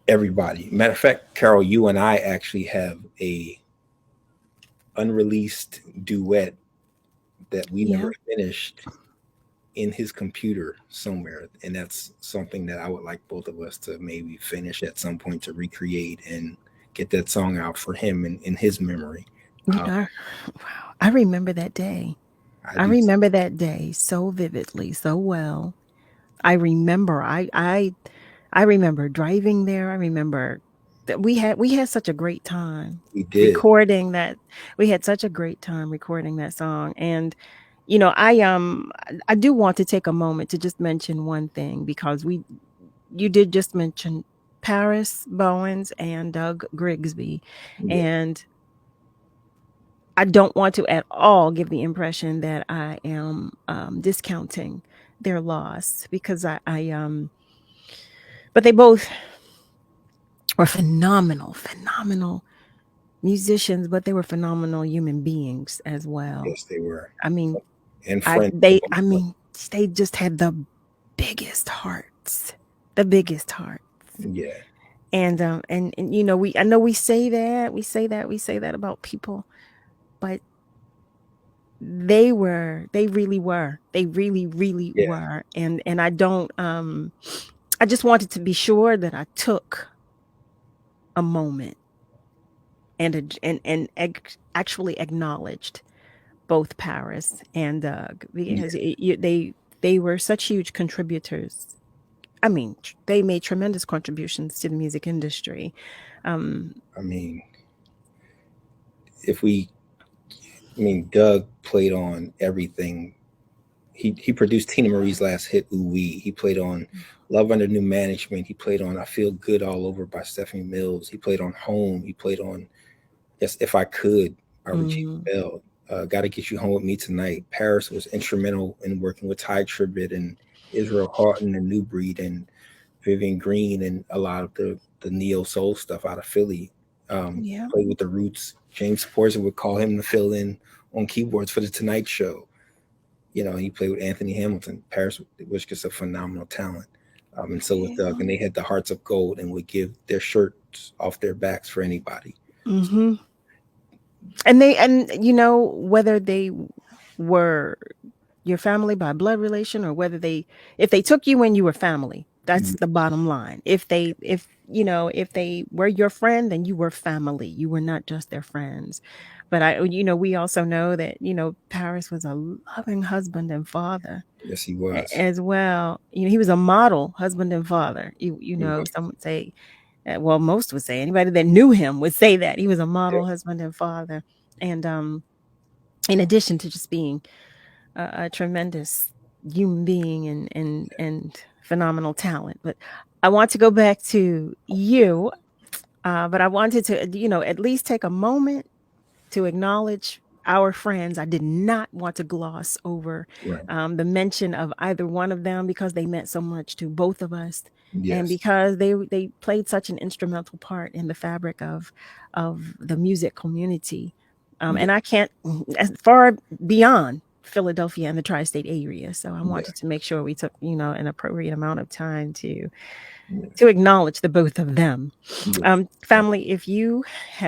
everybody. Matter of fact, Carol, you and I actually have a unreleased duet that we never finished in his computer somewhere, and that's something that I would like both of us to maybe finish at some point, to recreate and get that song out for him in his memory. Wow, I remember that day. I remember that day so vividly, so well. I remember I remember driving there. I remember that we had such a great time recording that. We had such a great time recording that song. And you know, I do want to take a moment to just mention one thing, because you did just mention Paris Bowens and Doug Grigsby, and I don't want to at all give the impression that I am discounting their loss, because but they both were phenomenal musicians, but they were phenomenal human beings as well. Yes, they were. I mean, and friends. They just had the biggest hearts. Yeah. And you know, I know we say that about people, but they really were. They really were. And I don't I just wanted to be sure that I took a moment and actually acknowledged both Paris and Doug, because they were such huge contributors. I mean, they made tremendous contributions to the music industry. I mean, Doug played on everything. He produced Tina Marie's last hit, "Ooh Wee." He played on "Love Under New Management." He played on "I Feel Good All Over" by Stephanie Mills. He played on "Home." He played on "Yes, If I Could" by Regina Bell. Got to Get You Home with Me Tonight. Paris was instrumental in working with Ty Tribbett and Israel Houghton and New Breed and Vivian Green and a lot of the neo soul stuff out of Philly. Yeah. Played with the Roots. James Porter would call him to fill in on keyboards for the Tonight Show. You know, he played with Anthony Hamilton. Paris was just a phenomenal talent. And so with Doug, and they had the Hearts of Gold and would give their shirts off their backs for anybody. Mm-hmm. And you know, whether they were your family by blood relation or whether if they took you when you were family, that's the bottom line. If they were your friend, then you were family. You were not just their friends. But we also know that, Paris was a loving husband and father. Yes, he was. As well. He was a model husband and father. Some would say, well, most would say, anybody that knew him would say that he was a model husband and father. And in addition to just being a tremendous human being and phenomenal talent. But I want to go back to you, but I wanted to, at least take a moment to acknowledge our friends. I did not want to gloss over the mention of either one of them because they meant so much to both of us. Yes. And because they played such an instrumental part in the fabric of the music community. And I can't, as far beyond Philadelphia and the tri-state area. So I wanted to make sure we took, an appropriate amount of time to acknowledge the both of them. Family, if you're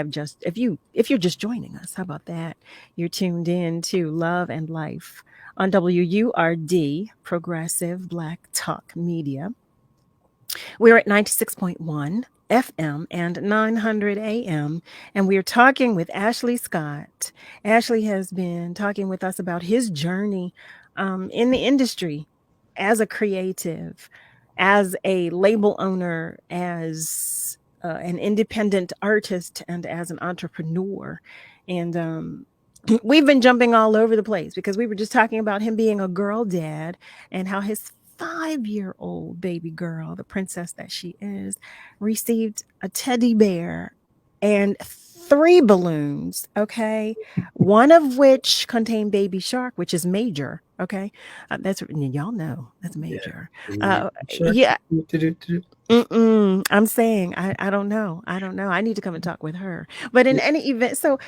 just joining us, how about that? You're tuned in to Love and Life on WURD, Progressive Black Talk Media. We're at 96.1 FM and 900 AM, and we are talking with Ashley Scott. Ashley has been talking with us about his journey in the industry as a creative, as a label owner, as an independent artist, and as an entrepreneur. And we've been jumping all over the place because we were just talking about him being a girl dad and how his 5-year-old baby girl, the princess that she is, received a teddy bear and 3 balloons, okay? One of which contained Baby Shark, which is major, okay? That's y'all know that's major. Yeah. I'm saying I don't know. I need to come and talk with her. But in any event, so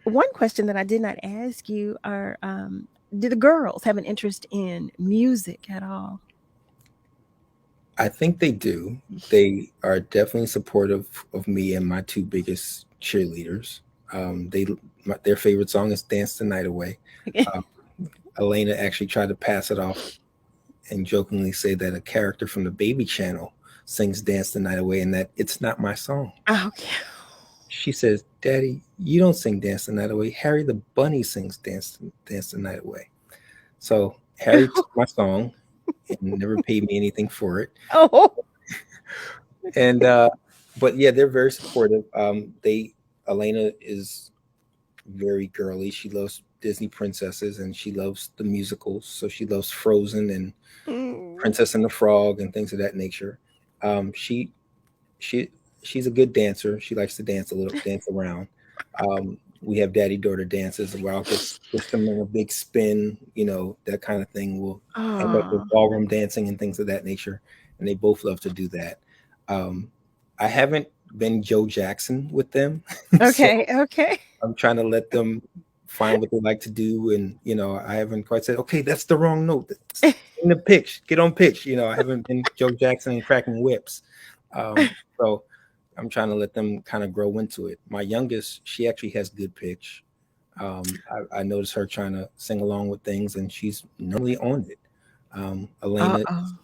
one question that I did not ask you are, do the girls have an interest in music at all? I think they do. They are definitely supportive of me and my 2 biggest cheerleaders. Their favorite song is "Dance the Night Away." Elena actually tried to pass it off and jokingly say that a character from the Baby Channel sings "Dance the Night Away" and that it's not my song. Oh, yeah. She says, "Daddy, you don't sing "Dance the Night Away. Harry the Bunny sings Dance the Night Away." So Harry took my song and never paid me anything for it. Oh. And but yeah, they're very supportive. Elena is very girly. She loves Disney princesses and she loves the musicals. So she loves Frozen and Princess and the Frog and things of that nature. She's a good dancer. She likes to dance around. We have daddy-daughter dances where I'll just push them in a big spin, that kind of thing. We'll end up with ballroom dancing and things of that nature. And they both love to do that. I haven't been Joe Jackson with them. Okay, okay. I'm trying to let them find what they like to do. And, I haven't quite said, okay, that's the wrong note. In the pitch, get on pitch. I haven't been Joe Jackson and cracking whips. So I'm trying to let them kind of grow into it. My youngest, she actually has good pitch. I noticed her trying to sing along with things, and she's normally on it. Elena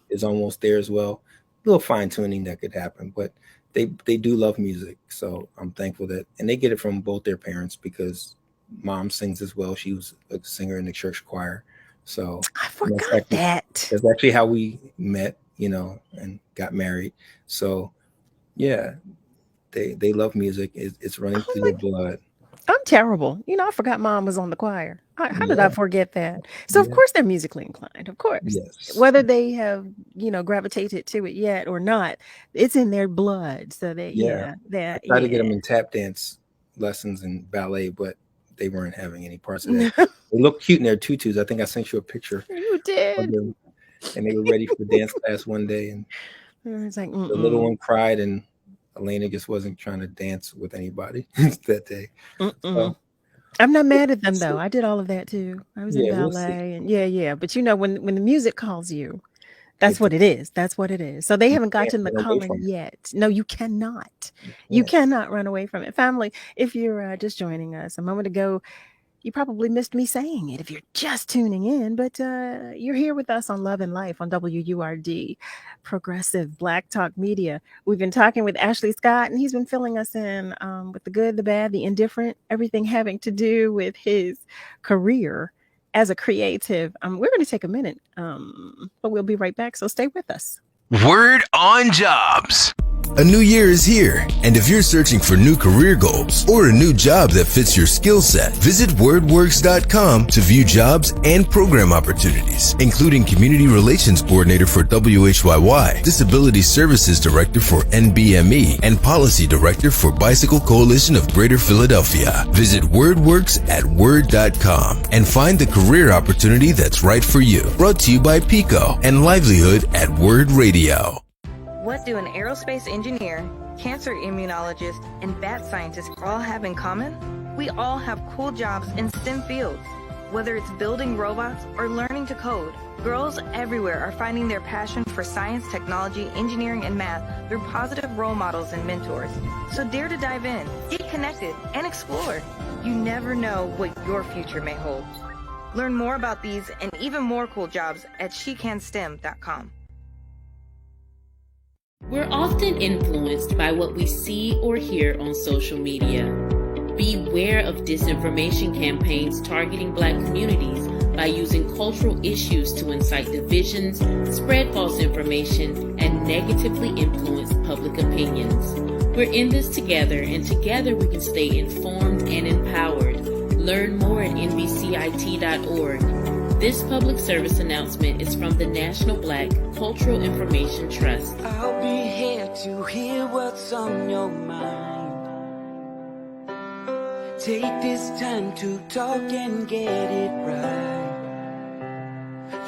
is almost there as well. A little fine tuning that could happen, but they do love music. So I'm thankful that, and they get it from both their parents because mom sings as well. She was a singer in the church choir. So I forgot that. That's actually how we met, and got married. So yeah. They love music. It's running through their blood. I'm terrible. I forgot mom was on the choir. How did I forget that? So of course they're musically inclined. Of course. Yes. Whether they have, gravitated to it yet or not, it's in their blood. So they I try to get them in tap dance lessons and ballet, but they weren't having any parts of that. They looked cute in their tutus. I think I sent you a picture. You did. Of them, and they were ready for dance class one day, and it's like, the little one cried, and Elena just wasn't trying to dance with anybody that day. So, I'm not mad at them though. I did all of that too. I was in we'll ballet, and but you know, when the music calls you, that's what it is. That's what it is. So they haven't gotten the calling yet. No, you cannot. You cannot run away from it. Family, if you're just joining us a moment ago, you probably missed me saying it if you're just tuning in, but you're here with us on Love and Life on WURD, Progressive Black Talk Media. We've been talking with Ashley Scott, and he's been filling us in with the good, the bad, the indifferent, everything having to do with his career as a creative. We're going to take a minute, but we'll be right back, so stay with us. Word on Jobs. A new year is here, and if you're searching for new career goals or a new job that fits your skill set, visit WordWorks.com to view jobs and program opportunities, including Community Relations Coordinator for WHYY, Disability Services Director for NBME, and Policy Director for Bicycle Coalition of Greater Philadelphia. Visit WordWorks at Word.com and find the career opportunity that's right for you. Brought to you by Pico and Livelihood at Word Radio. What do an aerospace engineer, cancer immunologist, and bat scientist all have in common? We all have cool jobs in STEM fields. Whether it's building robots or learning to code, girls everywhere are finding their passion for science, technology, engineering, and math through positive role models and mentors. So dare to dive in, get connected, and explore. You never know what your future may hold. Learn more about these and even more cool jobs at shecanstem.com. We're often influenced by what we see or hear on social media. Beware of disinformation campaigns targeting Black communities by using cultural issues to incite divisions, spread false information, and negatively influence public opinions. We're in this together, and together we can stay informed and empowered. Learn more at nbcit.org. This public service announcement is from the National Black Cultural Information Trust. I'll be here to hear what's on your mind. Take this time to talk and get it right.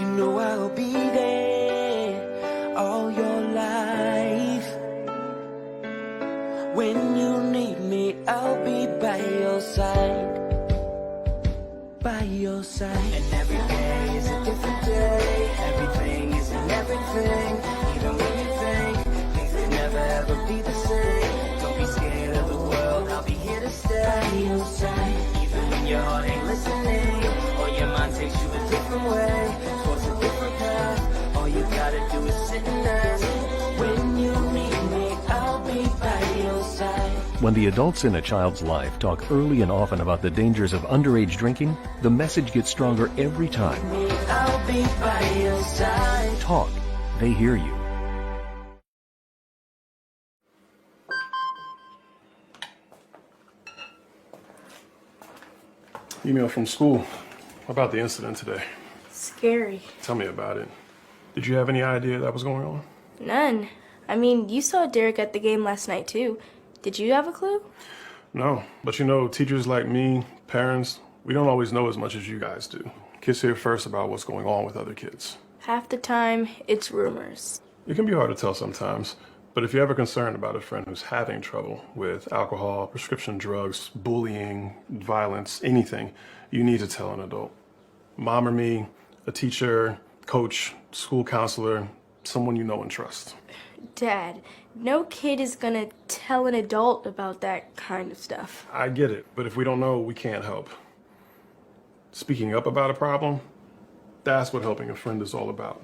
You know I'll be there all your life. When you need me, I'll be by your side. By your side. And every day is a different day. Everything is in everything. Even when you think things will never ever be the same. Don't be scared of the world, I'll be here to stay. By your side. Even when your heart ain't listening, or your mind takes you a different way, towards a different path. All you gotta do is sit and ask. When you need me, I'll be by your side. When the adults in a child's life talk early and often about the dangers of underage drinking, the message gets stronger every time. I'll be by your side. Talk. They hear you. Email from school. What about the incident today? Scary. Tell me about it. Did you have any idea that was going on? None. I mean, you saw Derek at the game last night too. Did you have a clue? No, but you know, teachers like me, parents, we don't always know as much as you guys do. Kids hear first about what's going on with other kids. Half the time, it's rumors. It can be hard to tell sometimes, but if you're ever concerned about a friend who's having trouble with alcohol, prescription drugs, bullying, violence, anything, you need to tell an adult. Mom or me, a teacher, coach, school counselor, someone you know and trust. Dad, no kid is gonna tell an adult about that kind of stuff. I get it, but if we don't know, we can't help. Speaking up about a problem, that's what helping a friend is all about.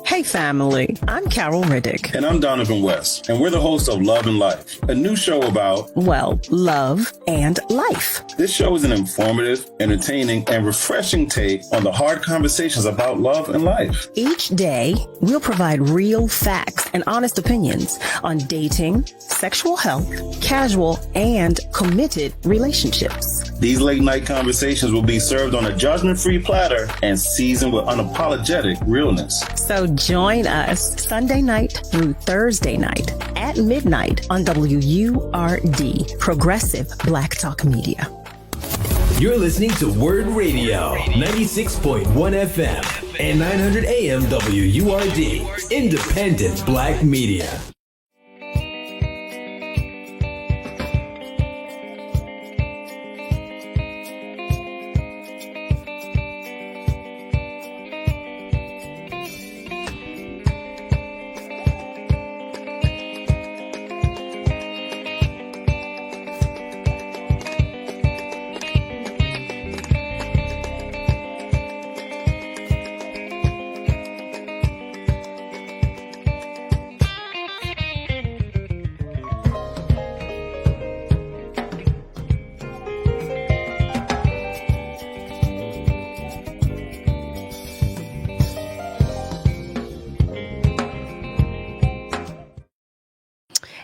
Hey family, I'm Carol Riddick. And I'm Donavan West, and we're the hosts of Love and Life, a new show about, well, love and life. This show is an informative, entertaining, and refreshing take on the hard conversations about love and life. Each day, we'll provide real facts and honest opinions on dating, sexual health, casual, and committed relationships. These late-night conversations will be served on a judgment-free platter and seasoned with unapologetic realness. So join us Sunday night through Thursday night at midnight on WURD, Progressive Black Talk Media. You're listening to WURD Radio, 96.1 FM and 900 AM WURD, independent Black media.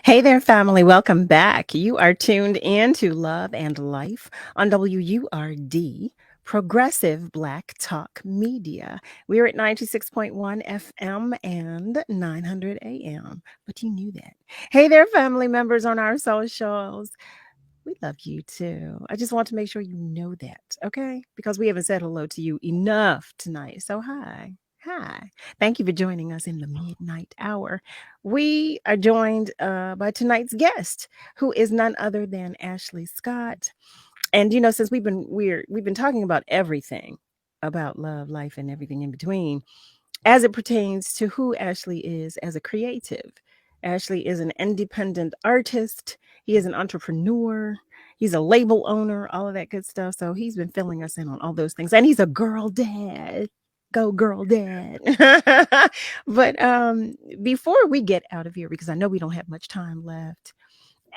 Hey there, family. Welcome back. You are tuned in to Love and Life on WURD, Progressive Black Talk Media. We're at 96.1 FM and 900 AM, but you knew that. Hey there, family members on our socials. We love you too. I just want to make sure you know that, okay? Because we haven't said hello to you enough tonight. So hi. Hi. Thank you for joining us in the midnight hour. We are joined by tonight's guest, who is none other than Ashley Scott. And since we've been talking about everything about love, life, and everything in between, as it pertains to who Ashley is as a creative. Ashley is an independent artist. He is an entrepreneur. He's a label owner, all of that good stuff. So he's been filling us in on all those things. And he's a girl dad. Go girl dad. But before we get out of here, because I know we don't have much time left,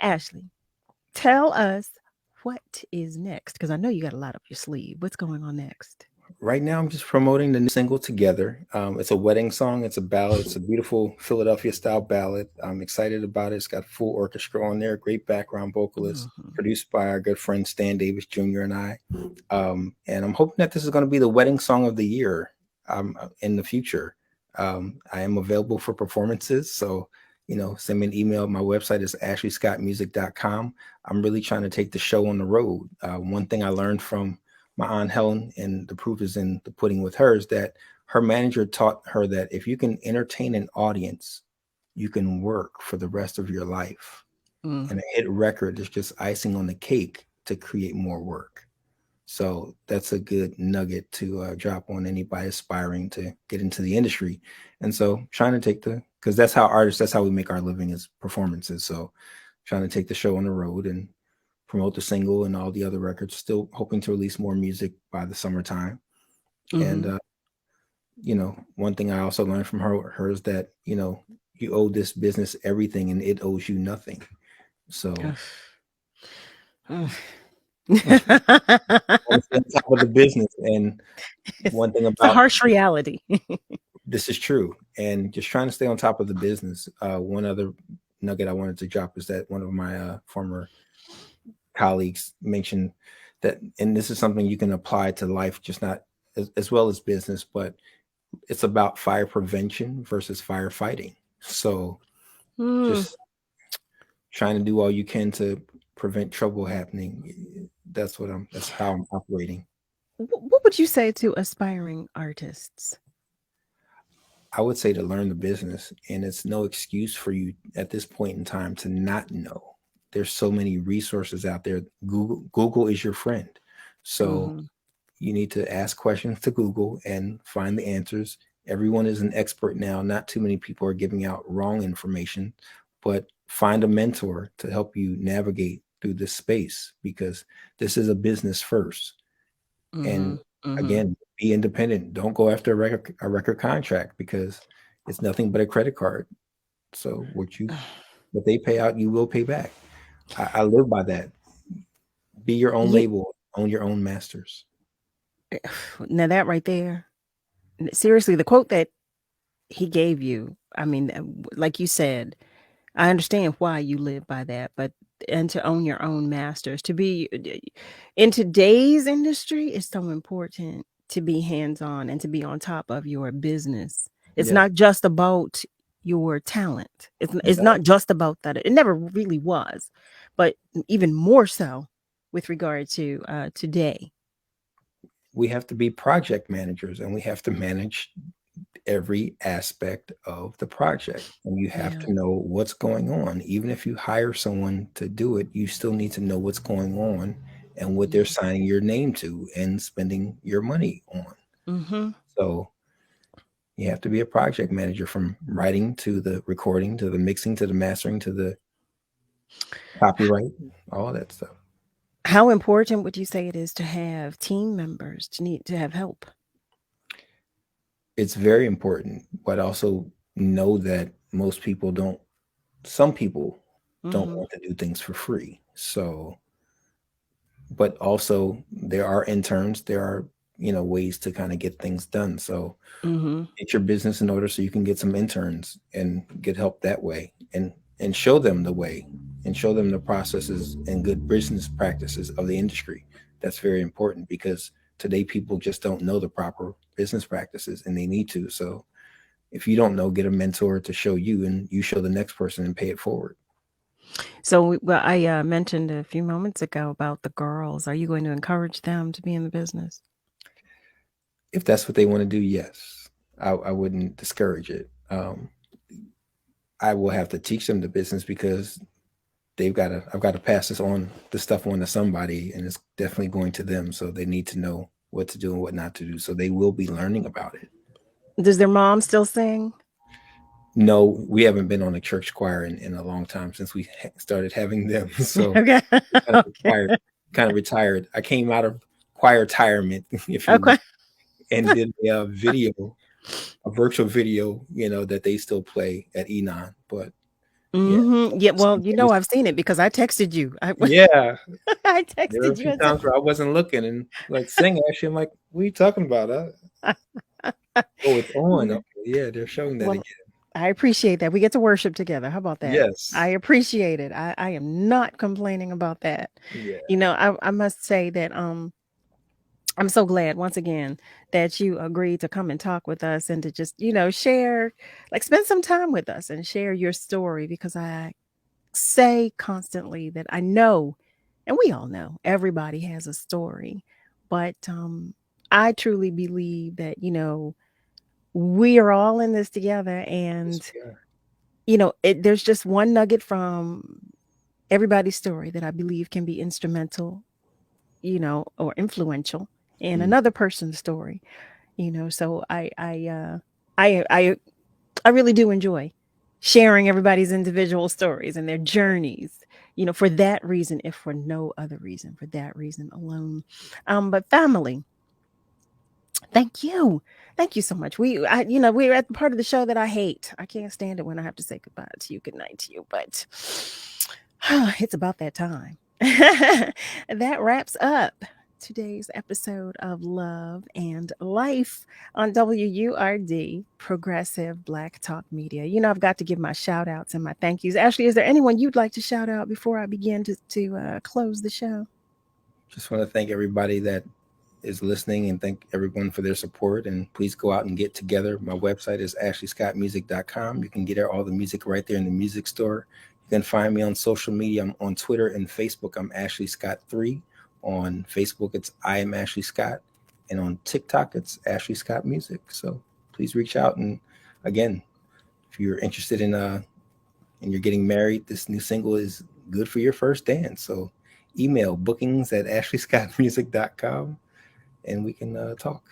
Ashley, tell us what is next, because I know you got a lot up your sleeve. What's going on next? Right now, I'm just promoting the new single Together. It's a wedding song. It's a ballad. It's a beautiful Philadelphia-style ballad. I'm excited about it. It's got full orchestra on there, great background vocalist, produced by our good friend Stan Davis Jr. and I. And I'm hoping that this is going to be the wedding song of the year in the future. I am available for performances, so send me an email. My website is ashleyscottmusic.com. I'm really trying to take the show on the road. One thing I learned from my Aunt Helen, and the proof is in the pudding with her, is that her manager taught her that if you can entertain an audience, you can work for the rest of your life. And a hit record is just icing on the cake to create more work. So that's a good nugget to drop on anybody aspiring to get into the industry. And so trying to take because that's how we make our living, is performances. So trying to take the show on the road and promote the single and all the other records, still hoping to release more music by the summertime. And, one thing I also learned from her is that, you owe this business everything and it owes you nothing. So on top of the business. And one thing about it's a harsh reality. This is true. And just trying to stay on top of the business. One other nugget I wanted to drop is that one of my former colleagues mentioned that, and this is something you can apply to life, just not as well as business, but it's about fire prevention versus firefighting. So just trying to do all you can to prevent trouble happening. That's how I'm operating. What would you say to aspiring artists? I would say to learn the business, and it's no excuse for you at this point in time to not know. There's so many resources out there. Google is your friend. So you need to ask questions to Google and find the answers. Everyone is an expert now. Not too many people are giving out wrong information, but find a mentor to help you navigate through this space, because this is a business first. And again, be independent. Don't go after a record contract, because it's nothing but a credit card. So what they pay out, you will pay back. I live by that. Be your own label, own your own masters. Now that right there, seriously, the quote that he gave you, I mean, like you said, I understand why you live by that, and to own your own masters, to be in today's industry, is so important to be hands-on and to be on top of your business. It's not just about your talent. It's not just about that. It never really was, but even more so with regard to today. We have to be project managers, and we have to manage every aspect of the project, and you have to know what's going on. Even if you hire someone to do it, you still need to know what's going on and what they're signing your name to and spending your money on. Mm-hmm. So you have to be a project manager, from writing to the recording to the mixing to the mastering to the copyright, all that stuff. How important would you say it is to have team members, to have help? It's very important, but also know that some people don't want to do things for free. So, but also there are interns, there are, ways to kind of get things done. So get your business in order so you can get some interns and get help that way, and show them the way, and show them the processes and good business practices of the industry. That's very important, because today people just don't know the proper business practices, and they need to. So if you don't know, get a mentor to show you, and you show the next person and pay it forward. So, well, I mentioned a few moments ago about the girls. Are you going to encourage them to be in the business? If that's what they want to do, yes. I wouldn't discourage it. I will have to teach them the business, because I've got to pass this stuff on to somebody, and it's definitely going to them. So they need to know what to do and what not to do. So they will be learning about it. Does their mom still sing? No, we haven't been on a church choir in a long time, since we started having them. So Okay. kind of retired. I came out of choir retirement, if you will, and did a virtual video, that they still play at Enon. But yeah, well, I've seen it because I texted you. I texted there were a you. few times where I wasn't looking, and like, sing, actually, I'm like, what are you talking about? Oh, it's on. Okay, yeah, they're showing that again. I appreciate that. We get to worship together. How about that? Yes. I appreciate it. I am not complaining about that. Yeah. I must say that I'm so glad, once again, that you agreed to come and talk with us, and to just, share, spend some time with us and share your story, because I say constantly that I know, and we all know, everybody has a story, but I truly believe that, we are all in this together, and, there's just one nugget from everybody's story that I believe can be instrumental, or influential in another person's story, so I really do enjoy sharing everybody's individual stories and their journeys, for that reason, if for no other reason, for that reason alone. But family, thank you so much. We're at the part of the show that I hate. I can't stand it when I have to say goodbye to you, good night to you, but it's about that time. That wraps up today's episode of Love and Life on WURD, Progressive Black Talk Media. I've got to give my shout outs and my thank yous. Ashley, is there anyone you'd like to shout out before I begin to close the show? Just want to thank everybody that is listening, and thank everyone for their support. And please go out and get together. My website is ashleyscottmusic.com. You can get all the music right there in the music store. You can find me on social media. I'm on Twitter and Facebook. I'm Ashley Scott 3. On Facebook, it's I am Ashley Scott. And on TikTok, it's Ashley Scott Music. So please reach out. And again, if you're interested in and you're getting married, this new single is good for your first dance. So email bookings@ashleyscottmusic.com, and we can talk.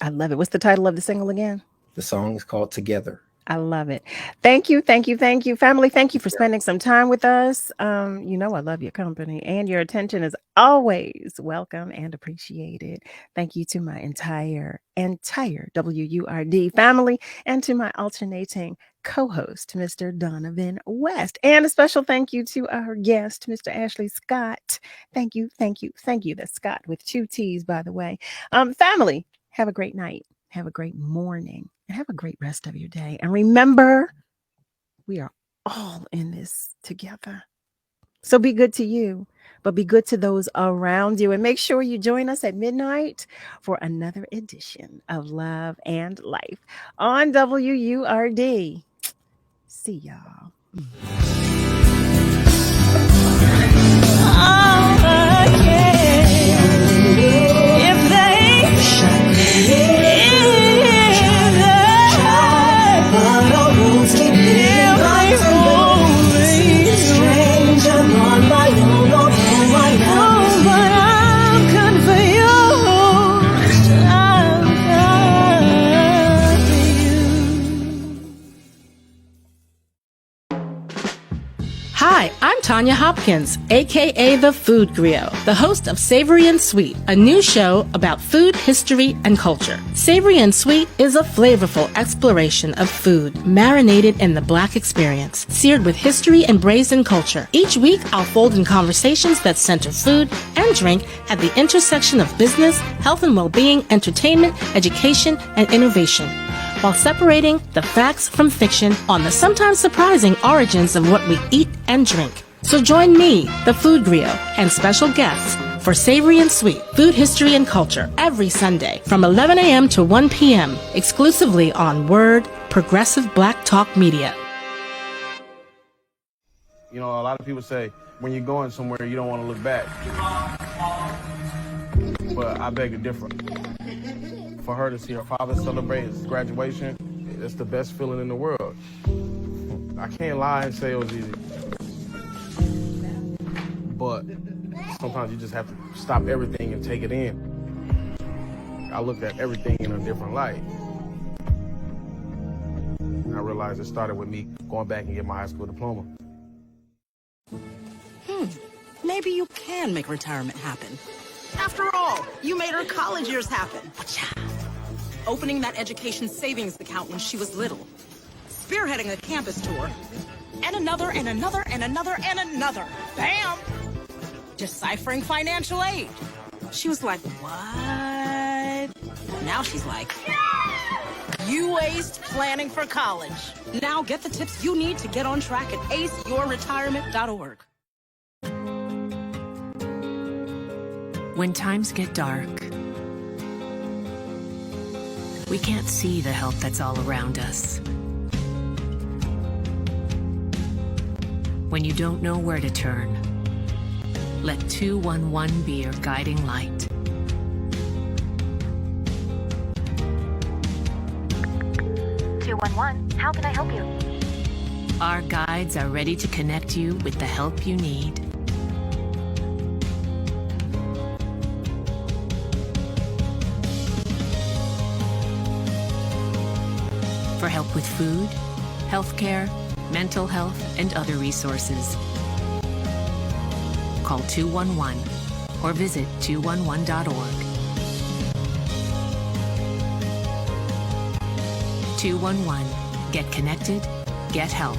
I love it. What's the title of the single again? The song is called Together. I love it. Thank you. Family, thank you for spending some time with us. I love your company, and your attention is always welcome and appreciated. Thank you to my entire WURD family, and to my alternating co-host, Mr. Donavan West. And a special thank you to our guest, Mr. Ashley Scott. Thank you. That's Scott with 2 T's, by the way. Family, have a great night. Have a great morning, and have a great rest of your day. And remember, we are all in this together. So be good to you, but be good to those around you. And make sure you join us at midnight for another edition of Love and Life on WURD. See y'all. Hi, I'm Tanya Hopkins, aka the Food Griot, the host of Savory and Sweet, a new show about food, history, and culture. Savory and Sweet is a flavorful exploration of food, marinated in the Black experience, seared with history and braised culture. Each week, I'll fold in conversations that center food and drink at the intersection of business, health and well-being, entertainment, education, and innovation, while separating the facts from fiction on the sometimes surprising origins of what we eat and drink. So join me, the Food Griot, and special guests for Savory and Sweet, Food History and Culture, every Sunday from 11 a.m. to 1 p.m., exclusively on WURD, Progressive Black Talk Media. You know, a lot of people say when you're going somewhere, you don't want to look back. But I beg to differ. For her to see her father celebrate his graduation, it's the best feeling in the world. I can't lie and say it was easy. But sometimes you just have to stop everything and take it in. I looked at everything in a different light. I realized it started with me going back and getting my high school diploma. Maybe you can make retirement happen. After all, you made her college years happen. Opening that education savings account when she was little. Spearheading a campus tour. And another, and another, and another, and another. Bam! Deciphering financial aid. She was like, what? Now she's like, you aced planning for college. Now get the tips you need to get on track at aceyourretirement.org. When times get dark, we can't see the help that's all around us. When you don't know where to turn, let 211 be your guiding light. How can I help you? Our guides are ready to connect you with the help you need. For help with food, healthcare, mental health, and other resources. Call 211 or visit 211.org. 211. Get connected, get help.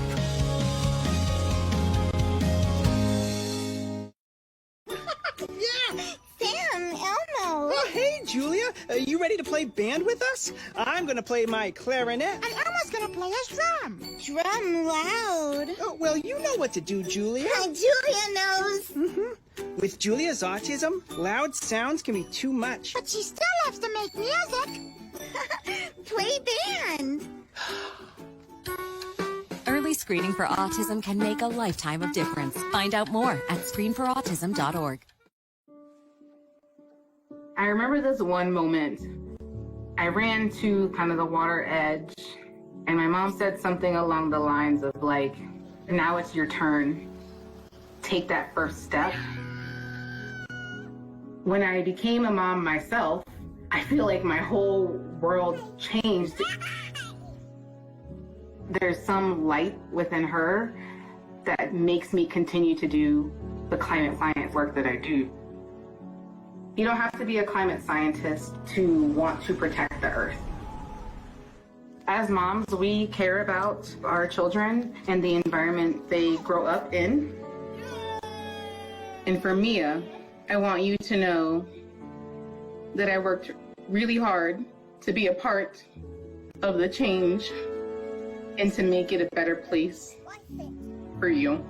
Oh, hey, Julia. You ready to play band with us? I'm going to play my clarinet. And Elmo's gonna play his drum. Drum loud. Oh, well, you know what to do, Julia. Julia knows. With Julia's autism, loud sounds can be too much. But she still loves to make music. Play band. Early screening for autism can make a lifetime of difference. Find out more at screenforautism.org. I remember this one moment. I ran to kind of the water edge, and my mom said something along the lines of like, now it's your turn. Take that first step. When I became a mom myself, I feel like my whole world changed. There's some light within her that makes me continue to do the climate science work that I do. You don't have to be a climate scientist to want to protect the earth. As moms, we care about our children and the environment they grow up in. And for Mia, I want you to know that I worked really hard to be a part of the change and to make it a better place for you.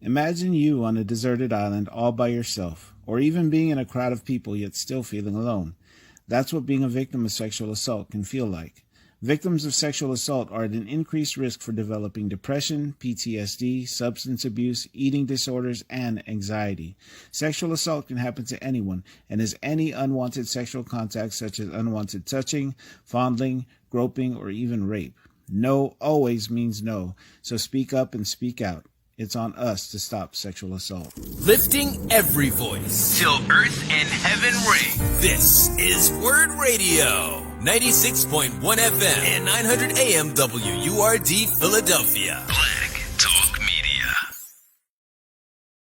Imagine you on a deserted island all by yourself, or even being in a crowd of people yet still feeling alone. That's what being a victim of sexual assault can feel like. Victims of sexual assault are at an increased risk for developing depression, PTSD, substance abuse, eating disorders, and anxiety. Sexual assault can happen to anyone and is any unwanted sexual contact such as unwanted touching, fondling, groping, or even rape. No always means no, so speak up and speak out. It's on us to stop sexual assault. Lifting every voice till earth and heaven ring. This is WURD Radio, 96.1 FM and 900 AM WURD Philadelphia.